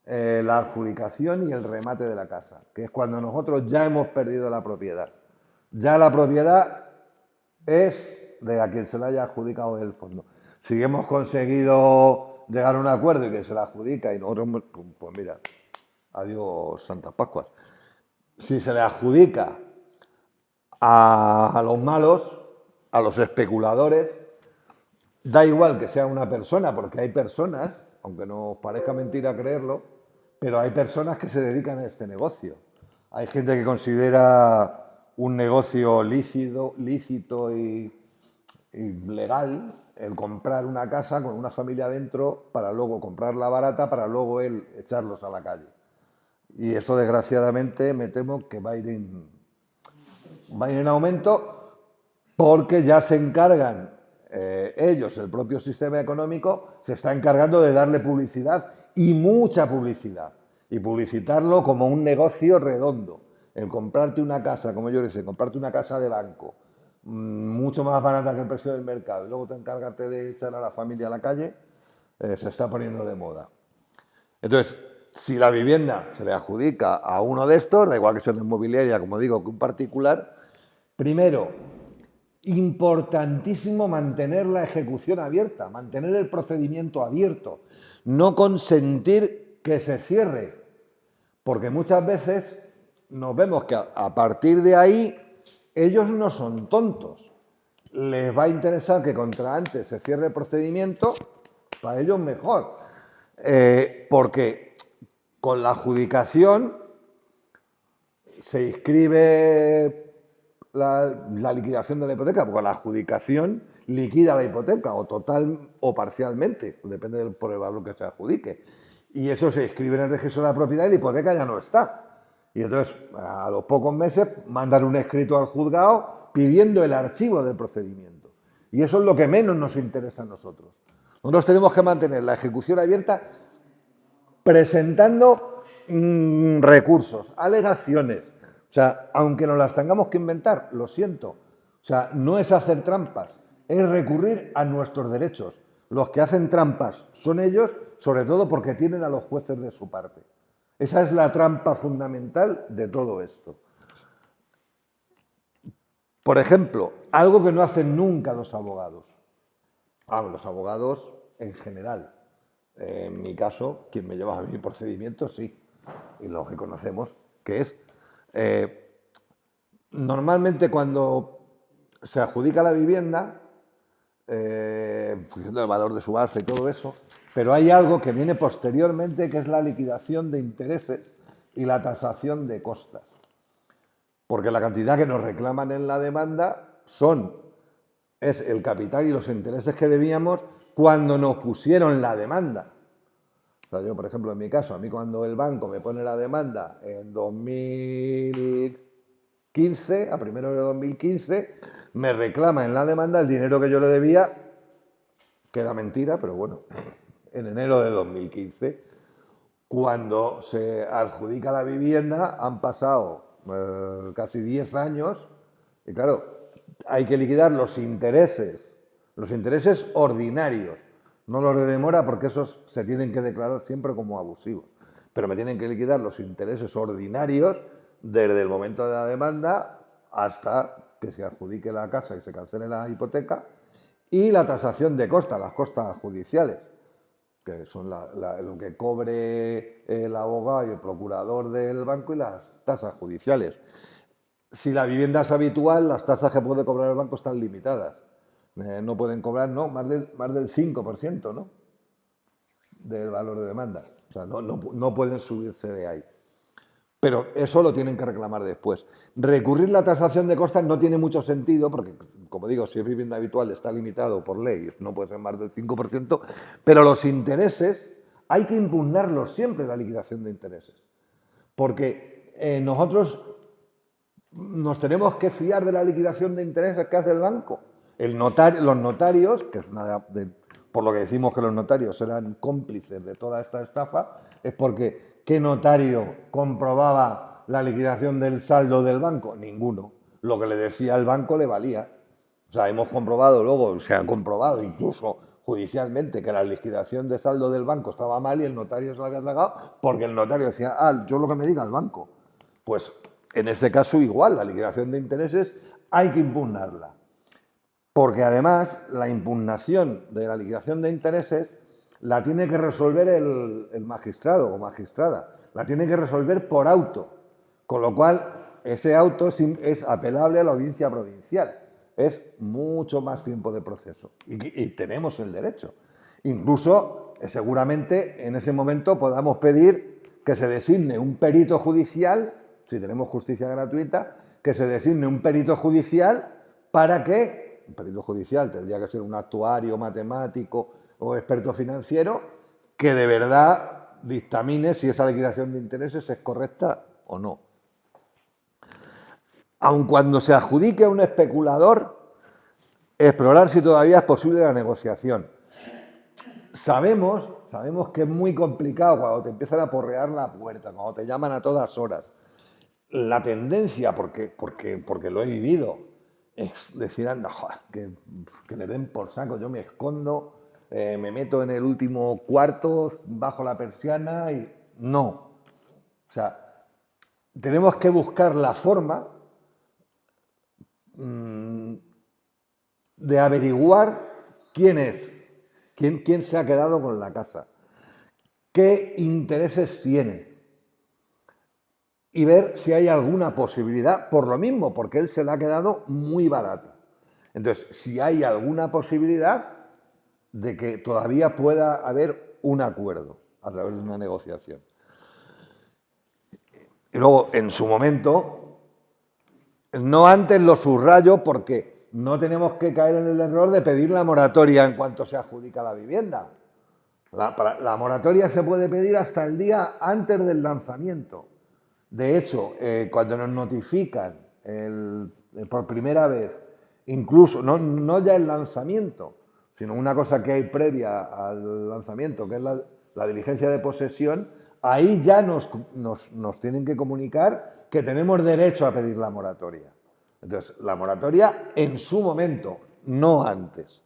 Speaker 1: la adjudicación y el remate de la casa, que es cuando nosotros ya hemos perdido la propiedad. Ya la propiedad es de a quien se la haya adjudicado el fondo. Si hemos conseguido llegar a un acuerdo y que se la adjudica y nosotros, pues mira, adiós Santas Pascuas. Si se le adjudica a los malos, a los especuladores, da igual que sea una persona, porque hay personas, aunque nos parezca mentira creerlo, pero hay personas que se dedican a este negocio. Hay gente que considera un negocio lícito y legal el comprar una casa con una familia dentro para luego comprarla barata, para luego él echarlos a la calle. Y eso, desgraciadamente, me temo que va a ir en aumento, porque ya se encargan ellos, el propio sistema económico, se está encargando de darle publicidad, y mucha publicidad, y publicitarlo como un negocio redondo. El comprarte una casa, como yo decía, comprarte una casa de banco, mucho más barata que el precio del mercado, y luego te encargarte de echar a la familia a la calle, se está poniendo de moda. Entonces, si la vivienda se le adjudica a uno de estos, da igual que sea una inmobiliaria, como digo, que un particular, primero, importantísimo mantener la ejecución abierta, mantener el procedimiento abierto, no consentir que se cierre, porque muchas veces nos vemos que a partir de ahí ellos no son tontos. Les va a interesar que contra antes se cierre el procedimiento, para ellos mejor. Porque con la adjudicación se inscribe la liquidación de la hipoteca, porque la adjudicación liquida la hipoteca, o total o parcialmente, depende por el valor que se adjudique. Y eso se inscribe en el registro de la propiedad y la hipoteca ya no está. Y entonces, a los pocos meses, mandan un escrito al juzgado pidiendo el archivo del procedimiento. Y eso es lo que menos nos interesa a nosotros. Nosotros tenemos que mantener la ejecución abierta presentando recursos, alegaciones. O sea, aunque nos las tengamos que inventar, lo siento. O sea, no es hacer trampas, es recurrir a nuestros derechos. Los que hacen trampas son ellos, sobre todo porque tienen a los jueces de su parte. Esa es la trampa fundamental de todo esto. Por ejemplo, algo que no hacen nunca los abogados. Los abogados en general. En mi caso, quien me lleva a mi procedimiento, sí. Y lo que conocemos, que es... normalmente cuando se adjudica la vivienda, en función del valor de subasta y todo eso, pero hay algo que viene posteriormente, que es la liquidación de intereses y la tasación de costas. Porque la cantidad que nos reclaman en la demanda es el capital y los intereses que debíamos cuando nos pusieron la demanda. O sea, yo, por ejemplo, en mi caso, a mí cuando el banco me pone la demanda en 2015, a primero de 2015, me reclama en la demanda el dinero que yo le debía, que era mentira, pero bueno, en enero de 2015. Cuando se adjudica la vivienda, han pasado casi 10 años, y claro, hay que liquidar los intereses ordinarios, no los de demora, porque esos se tienen que declarar siempre como abusivos, pero me tienen que liquidar los intereses ordinarios desde el momento de la demanda hasta que se adjudique la casa y se cancele la hipoteca, y la tasación de costas, las costas judiciales, que son lo que cobre el abogado y el procurador del banco, y las tasas judiciales. Si la vivienda es habitual, las tasas que puede cobrar el banco están limitadas. No pueden cobrar más del 5%, ¿no?, del valor de demanda. O sea, no pueden subirse de ahí. Pero eso lo tienen que reclamar después. Recurrir la tasación de costas no tiene mucho sentido porque, como digo, si es vivienda habitual está limitado por ley, no puede ser más del 5%, pero los intereses hay que impugnarlos siempre, la liquidación de intereses. Porque nosotros nos tenemos que fiar de la liquidación de intereses que hace el banco. Los notarios, que es por lo que decimos que los notarios eran cómplices de toda esta estafa, es porque ¿qué notario comprobaba la liquidación del saldo del banco? Ninguno. Lo que le decía el banco le valía. O sea, hemos comprobado luego, se ha comprobado incluso judicialmente que la liquidación de saldo del banco estaba mal y el notario se la había tragado porque el notario decía, yo lo que me diga el banco. Pues en este caso igual, la liquidación de intereses hay que impugnarla. Porque además la impugnación de la liquidación de intereses la tiene que resolver el magistrado o magistrada, la tiene que resolver por auto, con lo cual ese auto es apelable a la audiencia provincial. Es mucho más tiempo de proceso y tenemos el derecho. Incluso, seguramente, en ese momento podamos pedir que se designe un perito judicial, si tenemos justicia gratuita, que se designe un perito judicial para que, un perito judicial tendría que ser un actuario matemático o experto financiero, que de verdad dictamine si esa liquidación de intereses es correcta o no. Aun cuando se adjudique a un especulador, explorar si todavía es posible la negociación. Sabemos que es muy complicado cuando te empiezan a porrear la puerta, cuando te llaman a todas horas. La tendencia, porque lo he vivido, es decir, anda, joder, que le den por saco, yo me escondo me meto en el último cuarto, bajo la persiana y... No. O sea, tenemos que buscar la forma de averiguar quién es, quién se ha quedado con la casa, qué intereses tiene y ver si hay alguna posibilidad, por lo mismo, porque él se la ha quedado muy barata. Entonces, si hay alguna posibilidad de que todavía pueda haber un acuerdo a través de una negociación. Y luego, en su momento, no antes lo subrayo porque no tenemos que caer en el error de pedir la moratoria en cuanto se adjudica la vivienda. La moratoria se puede pedir hasta el día antes del lanzamiento. De hecho, cuando nos notifican por primera vez, incluso no ya el lanzamiento, sino una cosa que hay previa al lanzamiento, que es la diligencia de posesión, ahí ya nos tienen que comunicar que tenemos derecho a pedir la moratoria. Entonces, la moratoria en su momento, no antes.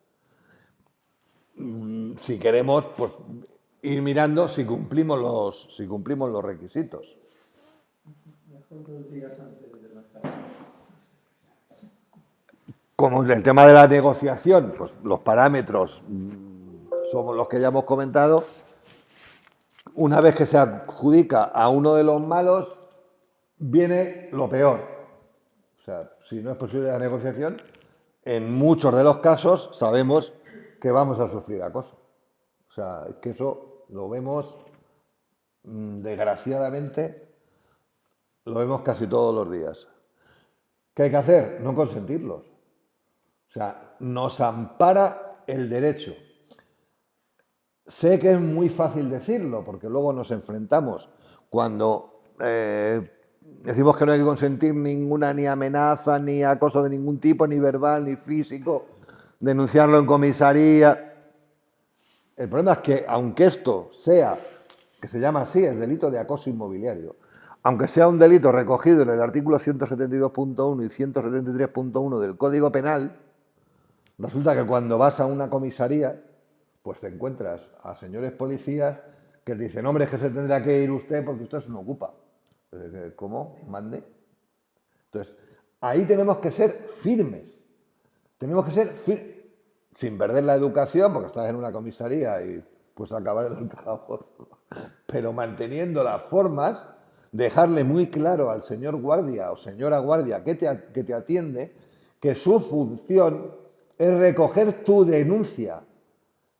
Speaker 1: Si queremos, pues, ir mirando si cumplimos los requisitos.
Speaker 3: Mejor que los digas antes de lanzar.
Speaker 1: Como el tema de la negociación, pues los parámetros somos los que ya hemos comentado. Una vez que se adjudica a uno de los malos, viene lo peor. O sea, si no es posible la negociación, en muchos de los casos sabemos que vamos a sufrir acoso. O sea, es que eso lo vemos, desgraciadamente, lo vemos casi todos los días. ¿Qué hay que hacer? No consentirlos. O sea, nos ampara el derecho. Sé que es muy fácil decirlo, porque luego nos enfrentamos cuando decimos que no hay que consentir ninguna ni amenaza, ni acoso de ningún tipo, ni verbal, ni físico, denunciarlo en comisaría. El problema es que, aunque esto sea, que se llama así, el delito de acoso inmobiliario, aunque sea un delito recogido en el artículo 172.1 y 173.1 del Código Penal, resulta que cuando vas a una comisaría, pues te encuentras a señores policías que te dicen, hombre, es que se tendrá que ir usted porque usted es un ocupa. ¿Cómo? Mande. Entonces, ahí tenemos que ser firmes. Tenemos que ser firmes, sin perder la educación, porque estás en una comisaría y pues acabar en el calabozo, pero manteniendo las formas, dejarle muy claro al señor guardia o señora guardia que te atiende que su función es recoger tu denuncia,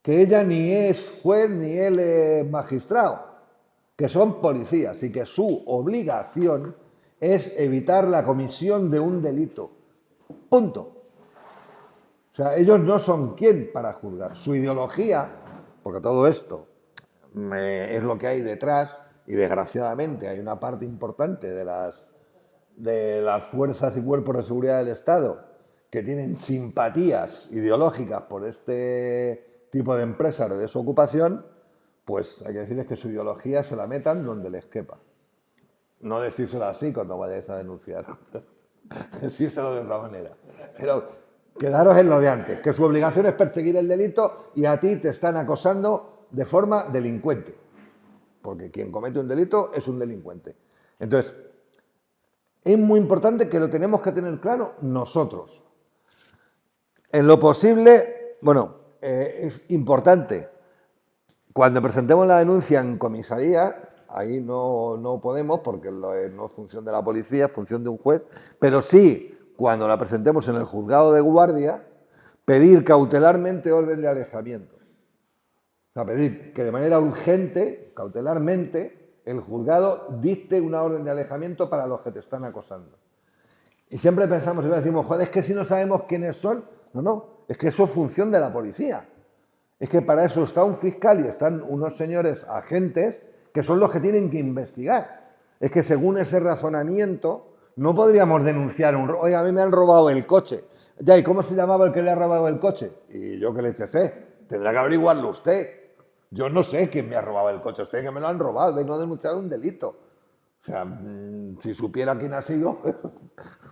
Speaker 1: que ella ni es juez ni él es magistrado, que son policías y que su obligación es evitar la comisión de un delito. Punto. O sea, ellos no son quien para juzgar. Su ideología, porque todo esto es lo que hay detrás, y desgraciadamente hay una parte importante de las fuerzas y cuerpos de seguridad del Estado que tienen simpatías ideológicas por este tipo de empresas de desocupación, pues hay que decirles que su ideología se la metan donde les quepa. No decírselo así cuando vayáis a denunciar. Decírselo de otra manera. Pero quedaros en lo de antes, que su obligación es perseguir el delito y a ti te están acosando de forma delincuente. Porque quien comete un delito es un delincuente. Entonces, es muy importante que lo tenemos que tener claro nosotros. En lo posible, es importante, cuando presentemos la denuncia en comisaría, ahí no podemos porque no es función de la policía, es función de un juez, pero sí, cuando la presentemos en el juzgado de guardia, pedir cautelarmente orden de alejamiento. O sea, pedir que de manera urgente, cautelarmente, el juzgado dicte una orden de alejamiento para los que te están acosando. Y siempre pensamos y decimos, joder, es que si no sabemos quiénes son, no, es que eso es función de la policía. Es que para eso está un fiscal y están unos señores agentes que son los que tienen que investigar. Es que según ese razonamiento no podríamos denunciar oiga, a mí me han robado el coche. Ya, ¿y cómo se llamaba el que le ha robado el coche? Y yo qué leche sé, tendrá que averiguarlo usted. Yo no sé quién me ha robado el coche, sé que me lo han robado, vengo a denunciar un delito. O sea, si supiera quién ha sido,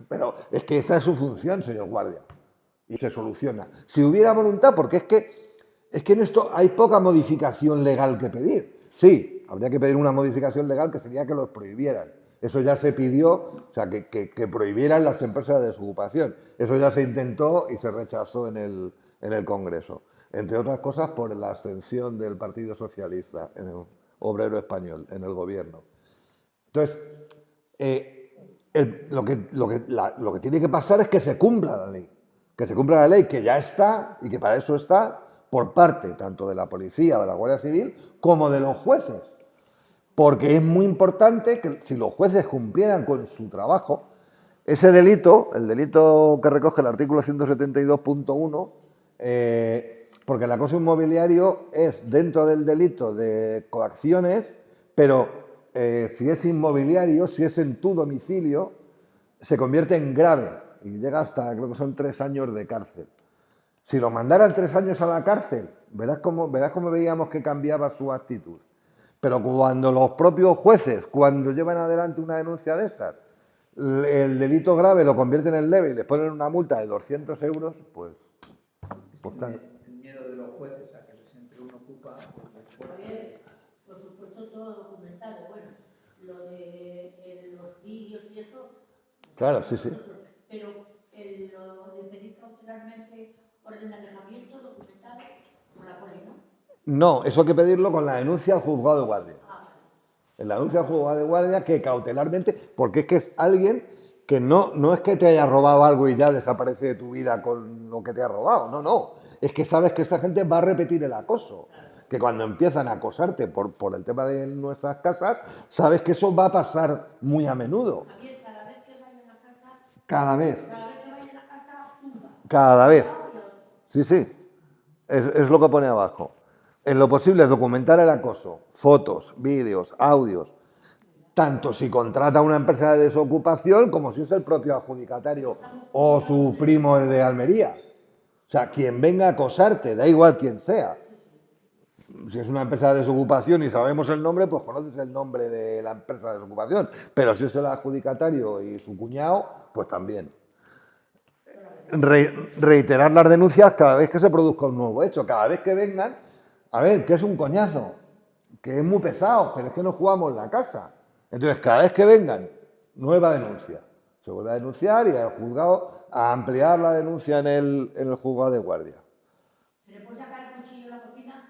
Speaker 1: pero es que esa es su función, señor guardia, y se soluciona. Si hubiera voluntad, porque es que Es que en esto hay poca modificación legal que pedir. Sí, habría que pedir una modificación legal que sería que los prohibieran. Eso ya se pidió, o sea, que prohibieran las empresas de desocupación. Eso ya se intentó y se rechazó en el Congreso. Entre otras cosas por la abstención del Partido Socialista, en el obrero español, en el gobierno. Entonces, lo que tiene que pasar es que se cumpla la ley. Que se cumpla la ley, que ya está y que para eso está por parte tanto de la policía, de la Guardia Civil, como de los jueces. Porque es muy importante que si los jueces cumplieran con su trabajo, ese delito, el delito que recoge el artículo 172.1, porque el acoso inmobiliario es dentro del delito de coacciones, pero si es inmobiliario, si es en tu domicilio, se convierte en grave y llega hasta, creo que son 3 años de cárcel. Si lo mandaran 3 años a la cárcel, verás cómo veíamos que cambiaba su actitud. Pero cuando los propios jueces, cuando llevan adelante una denuncia de estas, el delito grave lo convierten en leve y les ponen una multa de 200 euros, pues claro.
Speaker 3: El miedo de los jueces a que les entre un ocupa.
Speaker 2: Javier, por supuesto, todo documentado. Bueno, lo de los vídeos y eso.
Speaker 1: Claro, sí, sí.
Speaker 2: Pero lo de pedir cautelarmente orden de alejamiento documentado por la poli, ¿no?
Speaker 1: No, eso hay que pedirlo con la denuncia al juzgado de guardia. En la denuncia al juzgado de guardia que cautelarmente, porque es que es alguien que no es que te haya robado algo y ya desaparece de tu vida con lo que te ha robado, no. Es que sabes que esta gente va a repetir el acoso. Que cuando empiezan a acosarte por el tema de nuestras casas, sabes que eso va a pasar muy a menudo.
Speaker 2: Javier, cada vez que vaya a la casa,
Speaker 1: Cada vez.
Speaker 2: cada vez que vaya a la casa, tumba.
Speaker 1: Cada vez. Sí. Es lo que pone abajo. En lo posible, documentar el acoso, fotos, vídeos, audios, tanto si contrata una empresa de desocupación como si es el propio adjudicatario o su primo de Almería. O sea, quien venga a acosarte, da igual quién sea. Si es una empresa de desocupación y sabemos el nombre, pues conoces el nombre de la empresa de desocupación. Pero si es el adjudicatario y su cuñado, pues también. Reiterar las denuncias cada vez que se produzca un nuevo hecho, cada vez que vengan. A ver, que es un coñazo, que es muy pesado, pero es que no jugamos la casa. Entonces, cada vez que vengan, nueva denuncia. Se vuelve a denunciar y el juzgado a ampliar la denuncia en el juzgado de guardia.
Speaker 2: ¿Se le puede sacar el cuchillo en la cocina?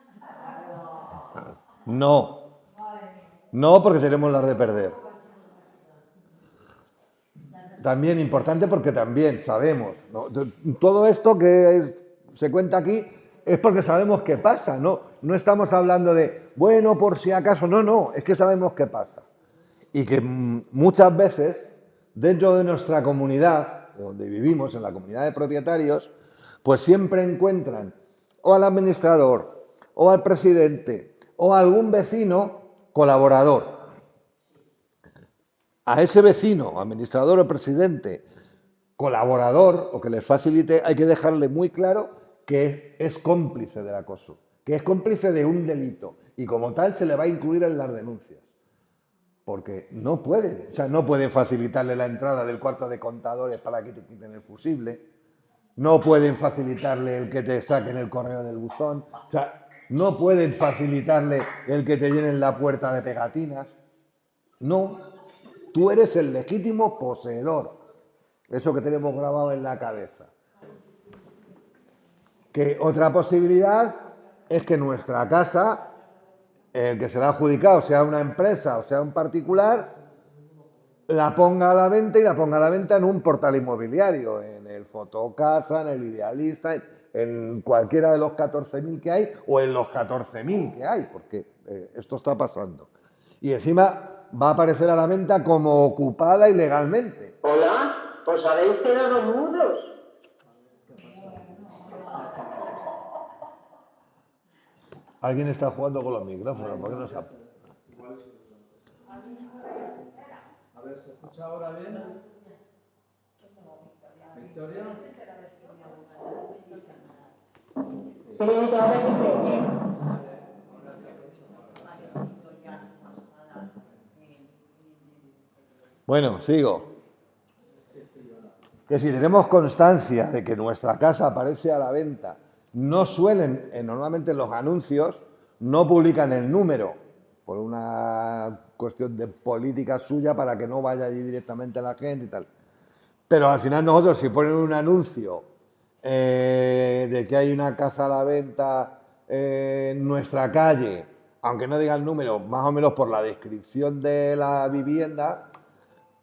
Speaker 1: No, porque tenemos las de perder. También importante porque también sabemos, ¿no? Todo esto que se cuenta aquí es porque sabemos qué pasa, no estamos hablando de, bueno, por si acaso, no, es que sabemos qué pasa. Y que muchas veces, dentro de nuestra comunidad, donde vivimos, en la comunidad de propietarios, pues siempre encuentran o al administrador, o al presidente, o a algún vecino colaborador. A ese vecino, administrador o presidente, colaborador, o que les facilite, hay que dejarle muy claro que es cómplice del acoso, que es cómplice de un delito y como tal se le va a incluir en las denuncias. Porque no pueden, no pueden facilitarle la entrada del cuarto de contadores para que te quiten el fusible, no pueden facilitarle el que te saquen el correo del buzón, no pueden facilitarle el que te llenen la puerta de pegatinas. No, tú eres el legítimo poseedor. Eso que tenemos grabado en la cabeza. Que otra posibilidad es que nuestra casa, el que se la ha adjudicado, sea una empresa o sea un particular, la ponga a la venta y la ponga a la venta en un portal inmobiliario, en el Fotocasa, en el Idealista, en cualquiera de los 14.000 que hay o en los 14.000 que hay, porque esto está pasando. Y encima va a aparecer a la venta como ocupada ilegalmente.
Speaker 4: Hola, ¿os habéis quedado mudos?
Speaker 1: Alguien está jugando con los micrófonos, ¿por qué no se
Speaker 3: A ver, ¿se escucha ahora bien? ¿Victoria?
Speaker 4: Sí, ahora sí se oye.
Speaker 1: Bueno, sigo. Que si tenemos constancia de que nuestra casa aparece a la venta no suelen, normalmente los anuncios, no publican el número, por una cuestión de política suya para que no vaya allí directamente la gente y tal. Pero al final nosotros, si ponen un anuncio de que hay una casa a la venta en nuestra calle, aunque no diga el número, más o menos por la descripción de la vivienda,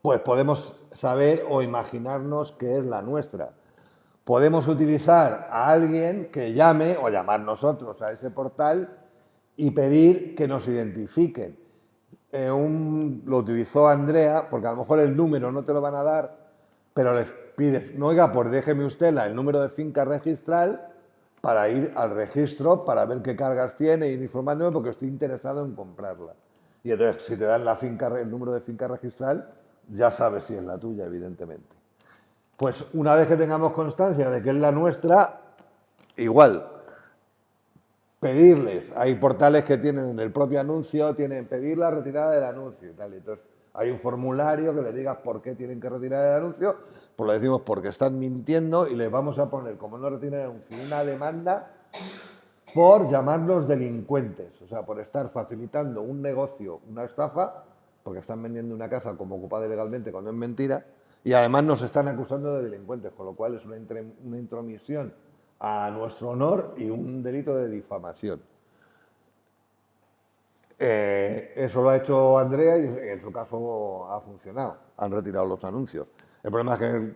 Speaker 1: pues podemos saber o imaginarnos que es la nuestra. Podemos utilizar a alguien que llame o llamar nosotros a ese portal y pedir que nos identifiquen. Lo utilizó Andrea, porque a lo mejor el número no te lo van a dar, pero les pides, no, oiga, pues déjeme usted el número de finca registral para ir al registro, para ver qué cargas tiene, ir informándome porque estoy interesado en comprarla. Y entonces, si te dan el número de finca registral, ya sabes si es la tuya, evidentemente. Pues una vez que tengamos constancia de que es la nuestra, igual, pedirles, hay portales que tienen en el propio anuncio, tienen pedir la retirada del anuncio y tal. Entonces, hay un formulario que les digas por qué tienen que retirar el anuncio, pues le decimos porque están mintiendo y les vamos a poner, como no retiran el anuncio, una demanda por llamarlos delincuentes, o sea, por estar facilitando un negocio, una estafa, porque están vendiendo una casa como ocupada ilegalmente cuando es mentira, y además nos están acusando de delincuentes, con lo cual es una intromisión a nuestro honor y un delito de difamación. Eso lo ha hecho Andrea y en su caso ha funcionado. Han retirado los anuncios. El problema es que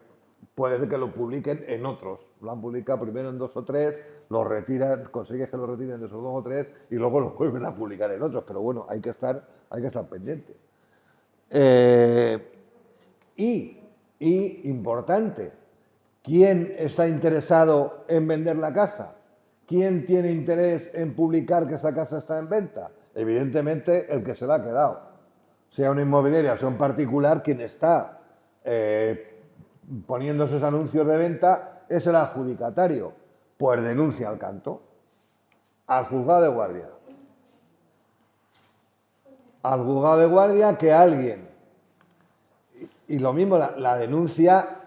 Speaker 1: puede ser que lo publiquen en otros. Lo han publicado primero en 2 o 3, lo retiran, consigues que lo retiren de esos 2 o 3 y luego lo vuelven a publicar en otros. Pero bueno, hay que estar pendientes. Y importante, ¿quién está interesado en vender la casa? ¿Quién tiene interés en publicar que esa casa está en venta? Evidentemente, el que se la ha quedado. Sea una inmobiliaria, sea un particular, quien está poniendo esos anuncios de venta es el adjudicatario. Pues denuncia al canto, al juzgado de guardia. Al juzgado de guardia que alguien... Y lo mismo, la denuncia,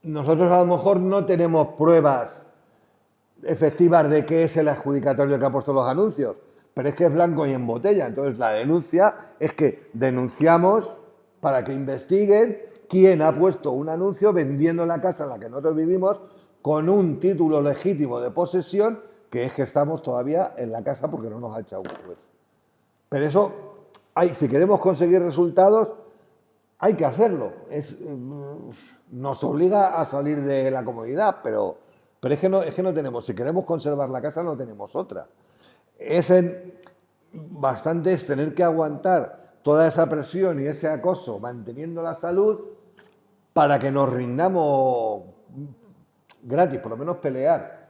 Speaker 1: nosotros a lo mejor no tenemos pruebas efectivas de que es el adjudicatario que ha puesto los anuncios, pero es que es blanco y en botella. Entonces la denuncia es que denunciamos para que investiguen quién ha puesto un anuncio vendiendo la casa en la que nosotros vivimos con un título legítimo de posesión, que es que estamos todavía en la casa porque no nos ha echado un juez. Pero eso, si queremos conseguir resultados, hay que hacerlo. Nos obliga a salir de la comodidad, pero es que no tenemos. Si queremos conservar la casa, no tenemos otra. Bastante es tener que aguantar toda esa presión y ese acoso, manteniendo la salud, para que nos rindamos gratis, por lo menos pelear.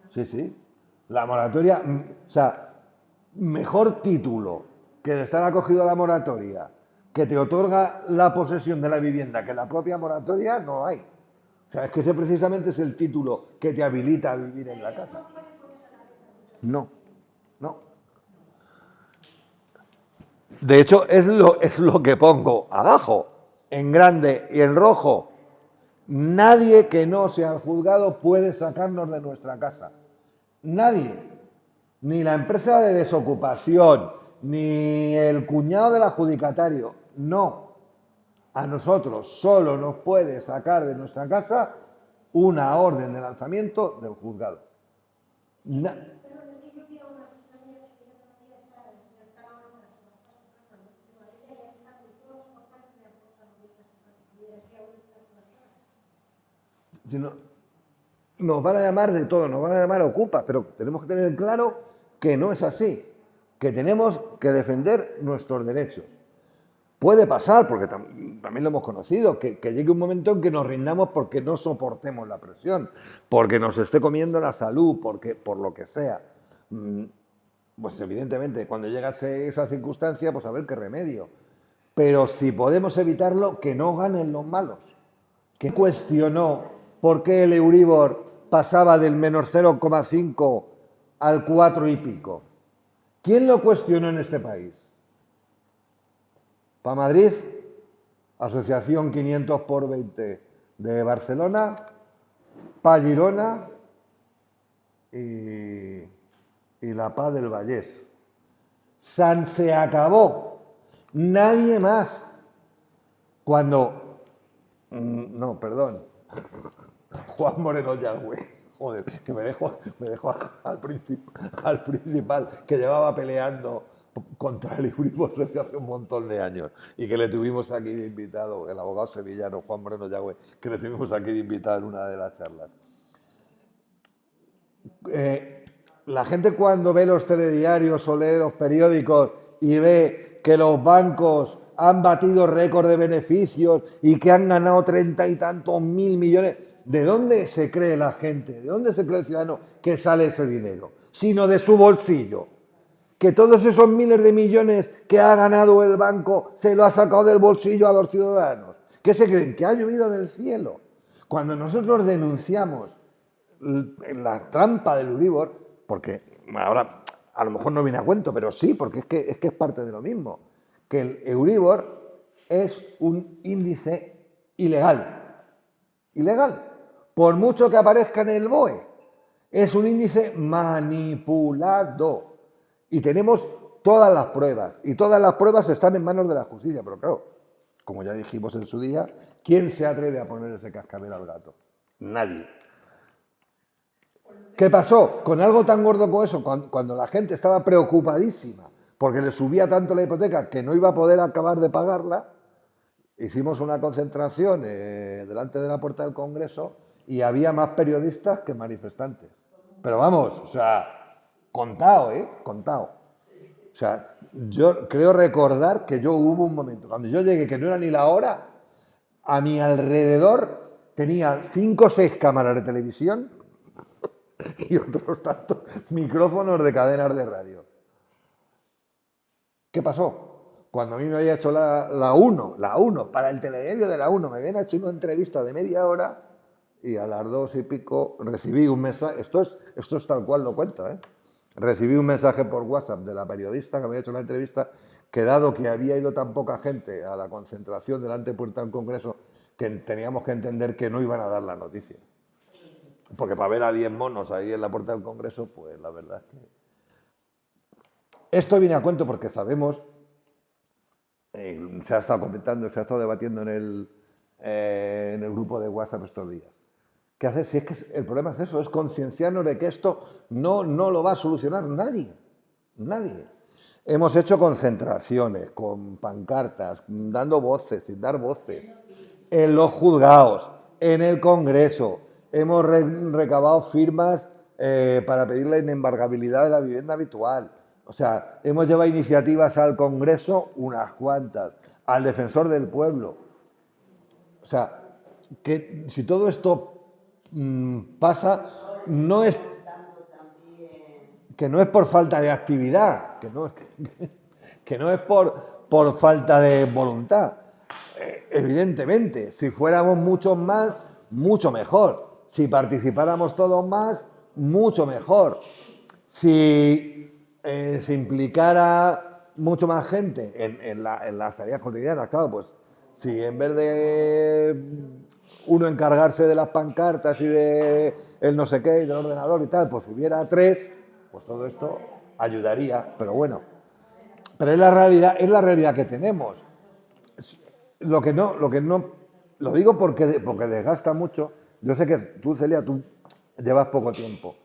Speaker 1: Sí. La moratoria, o sea, mejor título que el estar acogido a la moratoria, que te otorga la posesión de la vivienda, que la propia moratoria, no hay. O sea, es que ese precisamente es el título que te habilita a vivir en la casa. No. De hecho, es lo que pongo abajo, en grande y en rojo. Nadie que no sea el juzgado puede sacarnos de nuestra casa. Nadie. Ni la empresa de desocupación, ni el cuñado del adjudicatario. No. A nosotros solo nos puede sacar de nuestra casa una orden de lanzamiento del juzgado. Nos van a llamar de todo, nos van a llamar ocupas, pero tenemos que tener claro que no es así, que tenemos que defender nuestros derechos. Puede pasar, porque también lo hemos conocido, que llegue un momento en que nos rindamos porque no soportemos la presión, porque nos esté comiendo la salud, por lo que sea. Pues evidentemente, cuando llega esa circunstancia, pues a ver qué remedio. Pero si podemos evitarlo, que no ganen los malos. Que cuestionó por qué el Euribor pasaba del menos 0,5 al 4 y pico. ¿Quién lo cuestionó en este país? ¿Para Madrid? Asociación 500 por 20 de Barcelona para Girona y La Paz del Vallès. Se acabó. Nadie más. Cuando... No, perdón. Juan Moreno Yagüe. Joder, que me dejo al principal que llevaba peleando contra el Euribor desde hace un montón de años y que le tuvimos aquí de invitado, el abogado sevillano Juan Moreno Yagüe, que le tuvimos aquí de invitado en una de las charlas. La gente cuando ve los telediarios o lee los periódicos y ve que los bancos han batido récord de beneficios y que han ganado 30 y tantos mil millones, ¿de dónde se cree la gente? ¿De dónde se cree el ciudadano que sale ese dinero? Sino de su bolsillo. Que todos esos miles de millones que ha ganado el banco se lo ha sacado del bolsillo a los ciudadanos. ¿Qué se creen? ¿Que ha llovido del cielo? Cuando nosotros denunciamos la trampa del Euribor, porque ahora a lo mejor no viene a cuento, pero sí, porque es que es parte de lo mismo, que el Euribor es un índice ilegal. Ilegal. Por mucho que aparezca en el BOE, es un índice manipulado. Y tenemos todas las pruebas. Y todas las pruebas están en manos de la justicia. Pero claro, como ya dijimos en su día, ¿quién se atreve a poner ese cascabel al gato? Nadie. ¿Qué pasó? Con algo tan gordo como eso, cuando la gente estaba preocupadísima porque le subía tanto la hipoteca que no iba a poder acabar de pagarla, hicimos una concentración delante de la puerta del Congreso y había más periodistas que manifestantes. Pero vamos, o sea, contado, contado. O sea, yo creo recordar que hubo un momento, cuando yo llegué, que no era ni la hora, a mi alrededor tenía 5 o 6 cámaras de televisión y otros tantos micrófonos de cadenas de radio. ¿Qué pasó? Cuando a mí me había hecho la 1, para el telediario de la 1, me habían hecho una entrevista de media hora y a las 2 y pico recibí un mensaje, esto es tal cual lo cuento, recibí un mensaje por WhatsApp de la periodista que me había hecho la entrevista, que dado que había ido tan poca gente a la concentración delante de puerta del Congreso, que teníamos que entender que no iban a dar la noticia. Porque para ver a 10 monos ahí en la puerta del Congreso, pues la verdad es que... Esto viene a cuento porque sabemos, se ha estado comentando, se ha estado debatiendo en el grupo de WhatsApp estos días. ¿Qué hacer? Si es que el problema es eso, es concienciarnos de que esto no lo va a solucionar nadie. Nadie. Hemos hecho concentraciones con pancartas, dando voces, sin dar voces, en los juzgados, en el Congreso. Hemos recabado firmas para pedir la inembargabilidad de la vivienda habitual. O sea, hemos llevado iniciativas al Congreso, unas cuantas, al Defensor del Pueblo. O sea, que si todo esto pasa, que no es por falta de actividad, que no es por falta de voluntad. Evidentemente, si fuéramos muchos más, mucho mejor. Si participáramos todos más, mucho mejor. Si se implicara mucho más gente en las tareas cotidianas, claro, pues si en vez de uno encargarse de las pancartas y de el no sé qué y del ordenador y tal, pues hubiera 3, pues todo esto ayudaría, pero bueno. Pero es la realidad que tenemos. Lo que no, lo digo porque desgasta mucho. Yo sé que tú, Celia, tú llevas poco tiempo.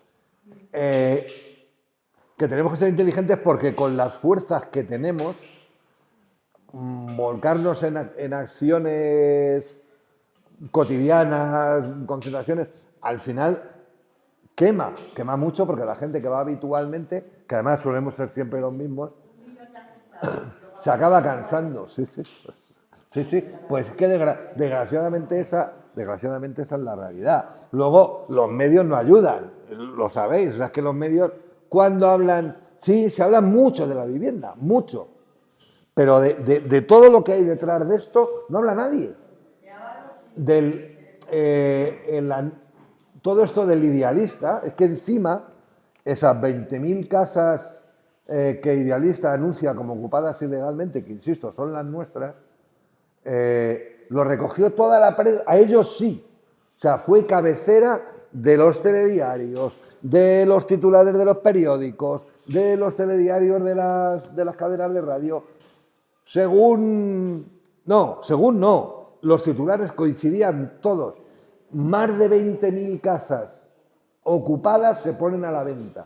Speaker 1: Que tenemos que ser inteligentes porque con las fuerzas que tenemos, volcarnos en acciones cotidianas, concentraciones, al final quema mucho porque la gente que va habitualmente, que además solemos ser siempre los mismos, se acaba cansando. Sí. Pues es que desgraciadamente esa es la realidad. Luego, los medios no ayudan, lo sabéis. O sea, es que los medios, cuando hablan, sí, se habla mucho de la vivienda, mucho. Pero de todo lo que hay detrás de esto, no habla nadie. Todo esto del idealista, es que encima, esas 20.000 casas que Idealista anuncia como ocupadas ilegalmente, que insisto, son las nuestras, lo recogió toda la prensa, a ellos sí. O sea, fue cabecera de los telediarios, de los titulares de los periódicos, de los telediarios de las cadenas de radio. Según no, los titulares coincidían todos. Más de 20.000 casas ocupadas se ponen a la venta.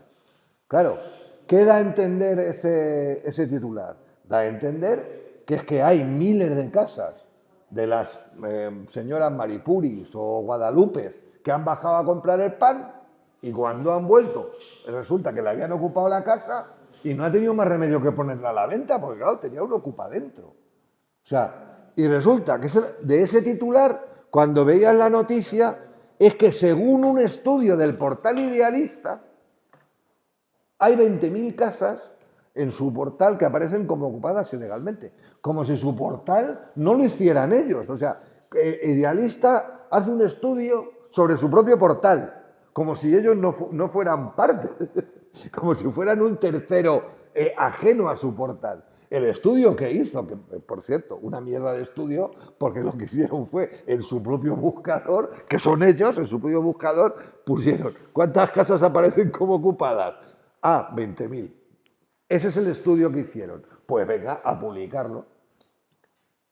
Speaker 1: Claro, ¿qué da a entender ese titular? Da a entender que es que hay miles de casas de las señoras Maripuris o Guadalupes que han bajado a comprar el pan y cuando han vuelto resulta que le habían ocupado la casa y no ha tenido más remedio que ponerla a la venta porque claro, tenía uno ocupa dentro. O sea, y resulta que de ese titular, cuando veías la noticia, es que según un estudio del portal Idealista, hay 20.000 casas en su portal que aparecen como ocupadas ilegalmente, como si su portal no lo hicieran ellos. O sea, Idealista hace un estudio sobre su propio portal, como si ellos no fueran parte, como si fueran un tercero ajeno a su portal. El estudio que hizo, que por cierto, una mierda de estudio, porque lo que hicieron fue en su propio buscador, que son ellos, en su propio buscador, pusieron ¿cuántas casas aparecen como ocupadas? 20.000. Ese es el estudio que hicieron. Pues venga a publicarlo.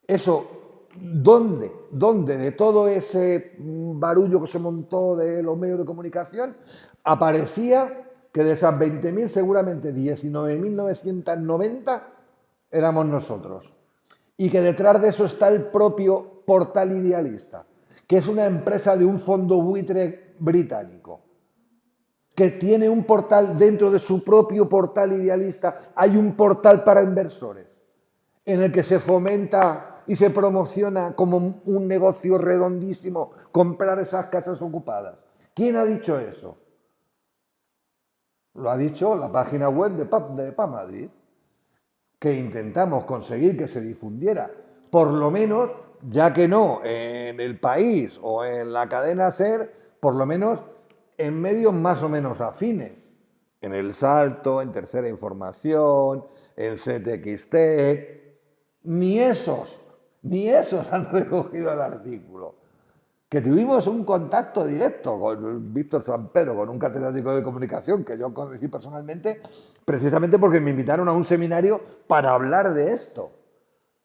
Speaker 1: Eso, ¿dónde de todo ese barullo que se montó de los medios de comunicación aparecía que de esas 20.000 seguramente 19.990 éramos nosotros? Y que detrás de eso está el propio portal Idealista, que es una empresa de un fondo buitre británico, que tiene un portal dentro de su propio portal Idealista. Hay un portal para inversores en el que se fomenta y se promociona como un negocio redondísimo comprar esas casas ocupadas. ¿Quién ha dicho eso? Lo ha dicho la página web de PA Madrid, que intentamos conseguir que se difundiera, por lo menos, ya que no en El País o en la cadena SER, por lo menos en medios más o menos afines, en El Salto, en Tercera Información, en CTXT, ni esos han recogido el artículo. Que tuvimos un contacto directo con Víctor San Pedro, con un catedrático de comunicación que yo conocí personalmente, precisamente porque me invitaron a un seminario para hablar de esto,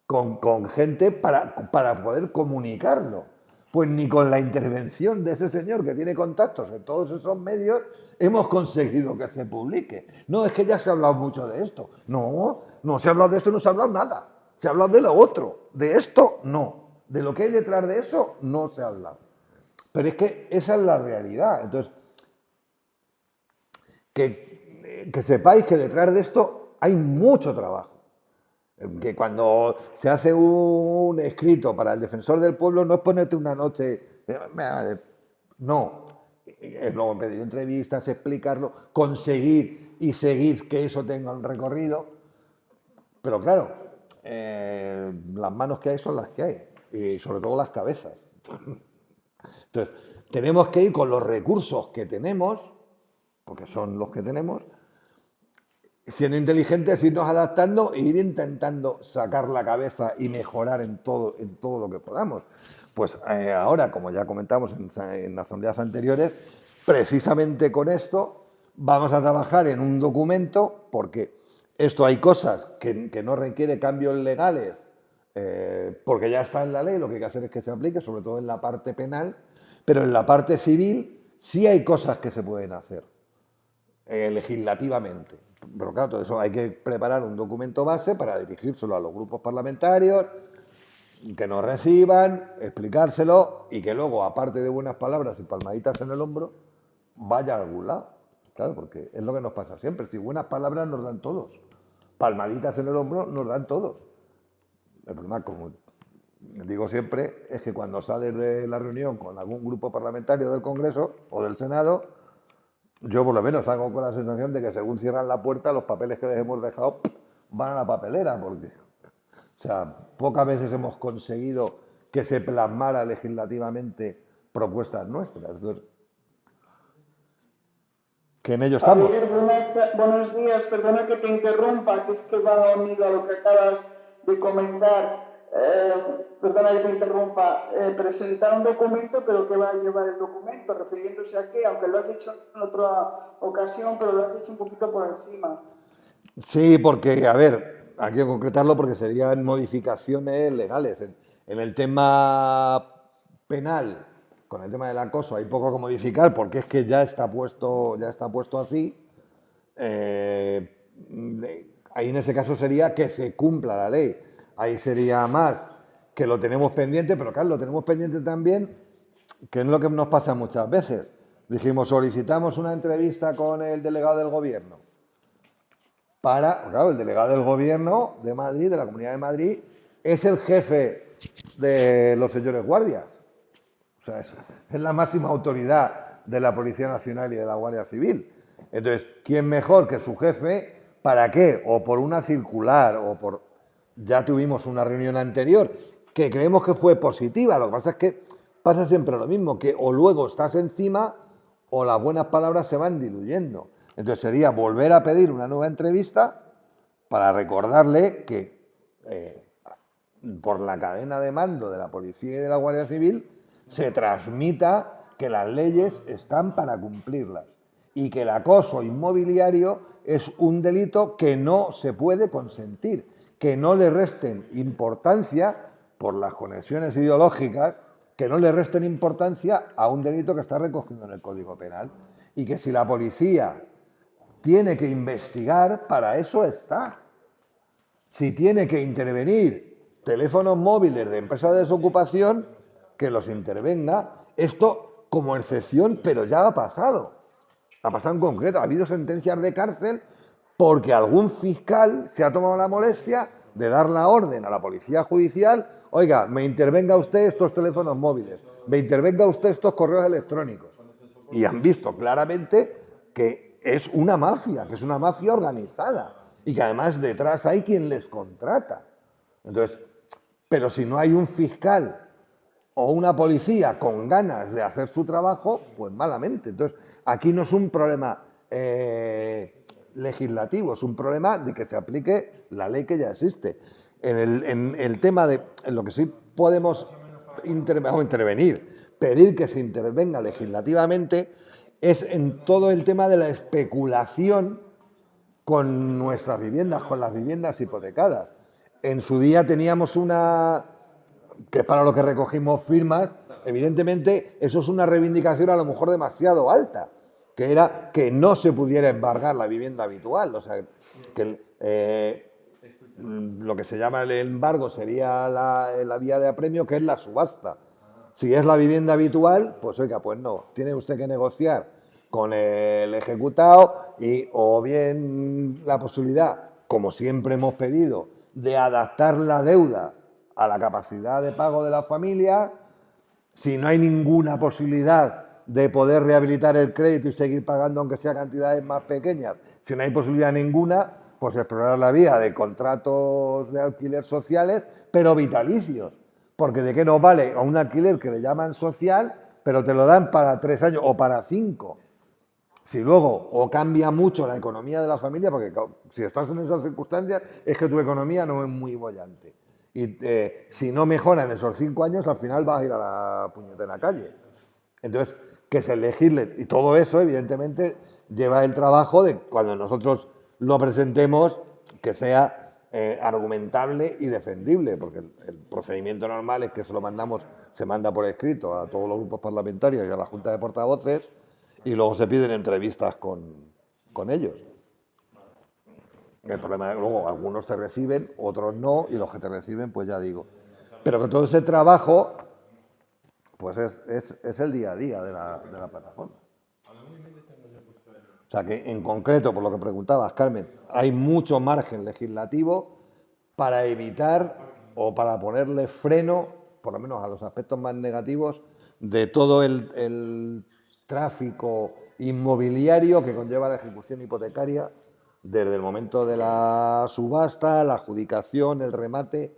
Speaker 1: con gente para poder comunicarlo. Pues ni con la intervención de ese señor que tiene contactos en todos esos medios hemos conseguido que se publique. No, es que ya se ha hablado mucho de esto. No se ha hablado de esto, no se ha hablado nada. Se ha hablado de lo otro. De esto, no. De lo que hay detrás de eso, no se ha hablado. Pero es que esa es la realidad. Entonces, que sepáis que detrás de esto hay mucho trabajo. Que cuando se hace un escrito para el defensor del pueblo no es ponerte una noche, no, es luego pedir entrevistas, explicarlo, conseguir y seguir que eso tenga un recorrido, pero claro, las manos que hay son las que hay, y sobre todo las cabezas. Entonces, tenemos que ir con los recursos que tenemos, porque son los que tenemos, siendo inteligentes, irnos adaptando e ir intentando sacar la cabeza y mejorar en todo lo que podamos. Pues ahora, como ya comentamos en asambleas anteriores, precisamente con esto vamos a trabajar en un documento, porque esto hay cosas que no requiere cambios legales, porque ya está en la ley, lo que hay que hacer es que se aplique, sobre todo en la parte penal, pero en la parte civil sí hay cosas que se pueden hacer legislativamente. Pero claro, todo eso hay que preparar un documento base para dirigírselo a los grupos parlamentarios, que nos reciban, explicárselo y que luego, aparte de buenas palabras y palmaditas en el hombro, vaya a algún lado. Claro, porque es lo que nos pasa siempre. Si buenas palabras nos dan todos, palmaditas en el hombro nos dan todos. El problema, como digo siempre, es que cuando sales de la reunión con algún grupo parlamentario del Congreso o del Senado, yo por lo menos salgo con la sensación de que según cierran la puerta, los papeles que les hemos dejado van a la papelera, porque, o sea, pocas veces hemos conseguido que se plasmara legislativamente propuestas nuestras. Entonces, que en ello estamos.
Speaker 5: Buenos días, perdona que te interrumpa, que es que va unido a lo que acabas de comentar. Perdona que te interrumpa, presentar un documento, pero ¿qué va a llevar el documento? Refiriéndose a qué, aunque lo has dicho en otra ocasión, pero lo has dicho un poquito por encima.
Speaker 1: Sí, porque, a ver, hay que concretarlo porque serían modificaciones legales. En el tema penal, con el tema del acoso, hay poco que modificar porque es que ya está puesto así. Ahí en ese caso sería que se cumpla la ley. Ahí sería más que lo tenemos pendiente, pero claro, lo tenemos pendiente también, que es lo que nos pasa muchas veces. Dijimos, solicitamos una entrevista con el delegado del gobierno. Claro, el delegado del gobierno de Madrid, de la Comunidad de Madrid, es el jefe de los señores guardias. O sea, es la máxima autoridad de la Policía Nacional y de la Guardia Civil. Entonces, ¿quién mejor que su jefe? ¿Para qué? O por una circular, o por... Ya tuvimos una reunión anterior que creemos que fue positiva. Lo que pasa es que pasa siempre lo mismo, que o luego estás encima o las buenas palabras se van diluyendo. Entonces sería volver a pedir una nueva entrevista para recordarle que por la cadena de mando de la Policía y de la Guardia Civil se transmita que las leyes están para cumplirlas y que el acoso inmobiliario es un delito que no se puede consentir, que no le resten importancia por las conexiones ideológicas, que no le resten importancia a un delito que está recogido en el Código Penal y que si la policía tiene que investigar, para eso está. Si tiene que intervenir teléfonos móviles de empresas de desocupación, que los intervenga. Esto como excepción, pero ya ha pasado. Ha pasado en concreto. Ha habido sentencias de cárcel porque algún fiscal se ha tomado la molestia de dar la orden a la policía judicial: oiga, me intervenga usted estos teléfonos móviles, me intervenga usted estos correos electrónicos. Y han visto claramente que es una mafia, que es una mafia organizada y que además detrás hay quien les contrata. Entonces, pero si no hay un fiscal o una policía con ganas de hacer su trabajo, pues malamente. Entonces, aquí no es un problema legislativo, es un problema de que se aplique la ley que ya existe. En el tema de en lo que sí podemos intervenir, pedir que se intervenga legislativamente, es en todo el tema de la especulación con nuestras viviendas, con las viviendas hipotecadas. En su día teníamos una, que es para lo que recogimos firmas, evidentemente eso es una reivindicación a lo mejor demasiado alta, que era que no se pudiera embargar la vivienda habitual. O sea, que lo que se llama el embargo sería la vía de apremio, que es la subasta. Si es la vivienda habitual, pues oiga, pues no, tiene usted que negociar con el ejecutado o bien la posibilidad, como siempre hemos pedido, de adaptar la deuda a la capacidad de pago de la familia. Si no hay ninguna posibilidad de poder rehabilitar el crédito y seguir pagando aunque sea cantidades más pequeñas, si no hay posibilidad ninguna, pues explorar la vía de contratos de alquiler sociales, pero vitalicios. Porque ¿de qué nos vale a un alquiler que le llaman social, pero te lo dan para 3 años o para 5? Si luego o cambia mucho la economía de la familia, porque si estás en esas circunstancias es que tu economía no es muy bollante. Y si no mejora en esos 5 años, al final vas a ir a la puñetera calle. Entonces, que se legisle. Y todo eso, evidentemente, lleva el trabajo de cuando nosotros lo presentemos, que sea argumentable y defendible, porque el procedimiento normal es que se manda por escrito a todos los grupos parlamentarios y a la Junta de Portavoces, y luego se piden entrevistas con ellos. El problema es que luego algunos te reciben, otros no, y los que te reciben, pues ya digo. Pero que todo ese trabajo, pues es el día a día de la plataforma. O sea que, en concreto, por lo que preguntabas, Carmen, hay mucho margen legislativo para evitar o para ponerle freno, por lo menos a los aspectos más negativos, de todo el tráfico inmobiliario que conlleva la ejecución hipotecaria desde el momento de la subasta, la adjudicación, el remate.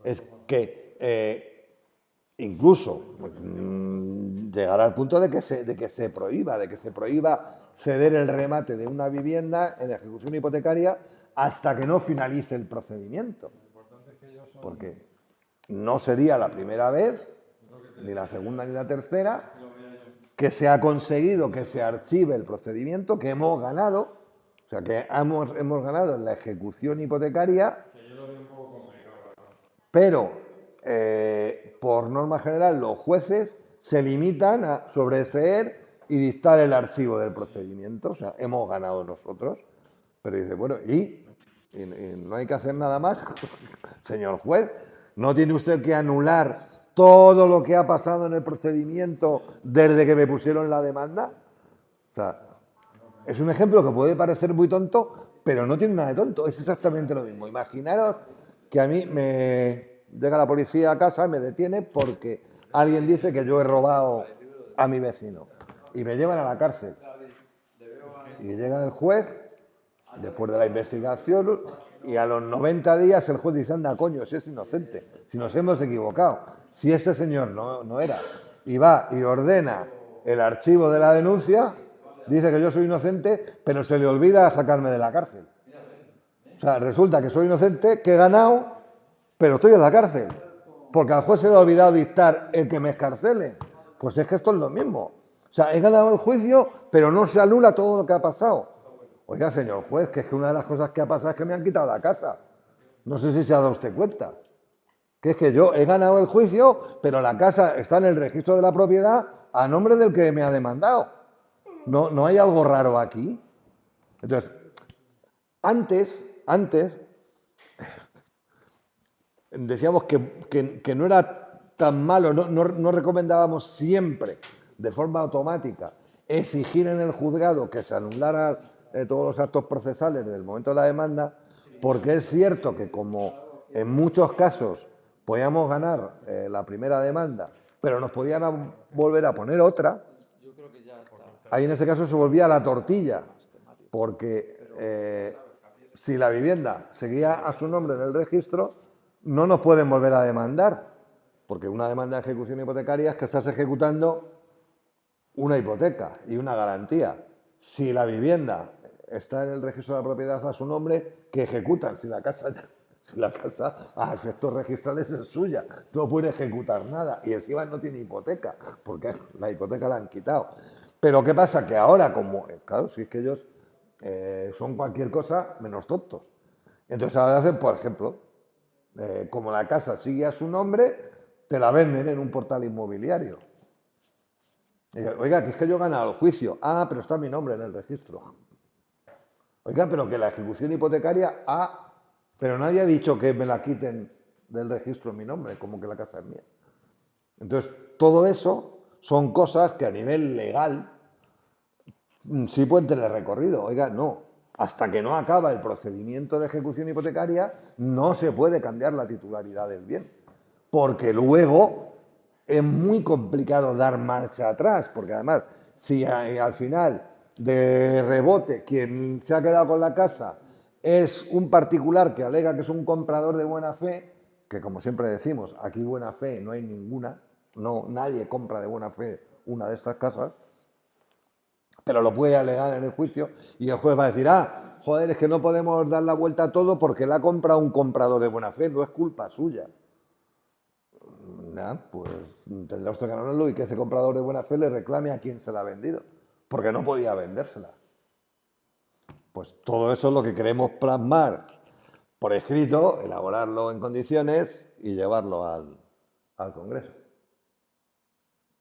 Speaker 1: Es que incluso llegará al punto de que se prohíba ceder el remate de una vivienda en ejecución hipotecaria hasta que no finalice el procedimiento. Porque no sería la primera vez, ni la segunda ni la tercera, que se ha conseguido que se archive el procedimiento, que hemos ganado, o sea, que hemos ganado en la ejecución hipotecaria, pero por norma general los jueces se limitan a sobreseer y dictar el archivo del procedimiento, o sea, hemos ganado nosotros, pero dice, bueno, ¿y no hay que hacer nada más? Señor juez, ¿no tiene usted que anular todo lo que ha pasado en el procedimiento desde que me pusieron la demanda? O sea, es un ejemplo que puede parecer muy tonto, pero no tiene nada de tonto, es exactamente lo mismo. Imaginaros que a mí me llega la policía a casa y me detiene porque alguien dice que yo he robado a mi vecino y me llevan a la cárcel. Y llega el juez, después de la investigación, y a los 90 días el juez dice, anda, coño, si es inocente, si nos hemos equivocado, si ese señor no era, y va y ordena el archivo de la denuncia, dice que yo soy inocente, pero se le olvida sacarme de la cárcel. O sea, resulta que soy inocente, que he ganado, pero estoy en la cárcel, porque al juez se le ha olvidado dictar el que me escarcele. Pues es que esto es lo mismo. O sea, he ganado el juicio, pero no se anula todo lo que ha pasado. Oiga, señor juez, que es que una de las cosas que ha pasado es que me han quitado la casa. No sé si se ha dado usted cuenta. Que es que yo he ganado el juicio, pero la casa está en el registro de la propiedad a nombre del que me ha demandado. ¿No hay algo raro aquí? Entonces, antes decíamos que no era tan malo, no recomendábamos siempre, de forma automática, exigir en el juzgado que se anularan todos los actos procesales desde el momento de la demanda, porque es cierto que como en muchos casos podíamos ganar la primera demanda, pero nos podían volver a poner otra, ahí en ese caso se volvía la tortilla, porque si la vivienda seguía a su nombre en el registro, no nos pueden volver a demandar, porque una demanda de ejecución hipotecaria es que estás ejecutando una hipoteca y una garantía. Si la vivienda está en el registro de la propiedad a su nombre, que ejecutan. Si la casa a efectos registrales es suya, no puede ejecutar nada y encima no tiene hipoteca, porque la hipoteca la han quitado. Pero ¿qué pasa? Que ahora, como, claro, si es que ellos son cualquier cosa menos tontos. Entonces ahora hacen, por ejemplo, como la casa sigue a su nombre, te la venden en un portal inmobiliario. Y dice, oiga, que es que yo he ganado el juicio. Ah, pero está mi nombre en el registro. Oiga, pero que la ejecución hipotecaria, pero nadie ha dicho que me la quiten del registro en mi nombre, como que la casa es mía. Entonces, todo eso son cosas que a nivel legal sí pueden tener recorrido. Oiga, no. Hasta que no acaba el procedimiento de ejecución hipotecaria, no se puede cambiar la titularidad del bien. Porque luego es muy complicado dar marcha atrás, porque además, si al final de rebote quien se ha quedado con la casa es un particular que alega que es un comprador de buena fe, que como siempre decimos, aquí buena fe no hay ninguna, nadie compra de buena fe una de estas casas, pero lo puede alegar en el juicio y el juez va a decir, joder, es que no podemos dar la vuelta a todo porque la ha comprado un comprador de buena fe, no es culpa suya. Pues tendrá usted que ganarlo y que ese comprador de buena fe le reclame a quien se la ha vendido, porque no podía vendérsela. Pues todo eso es lo que queremos plasmar por escrito, elaborarlo en condiciones y llevarlo al Congreso.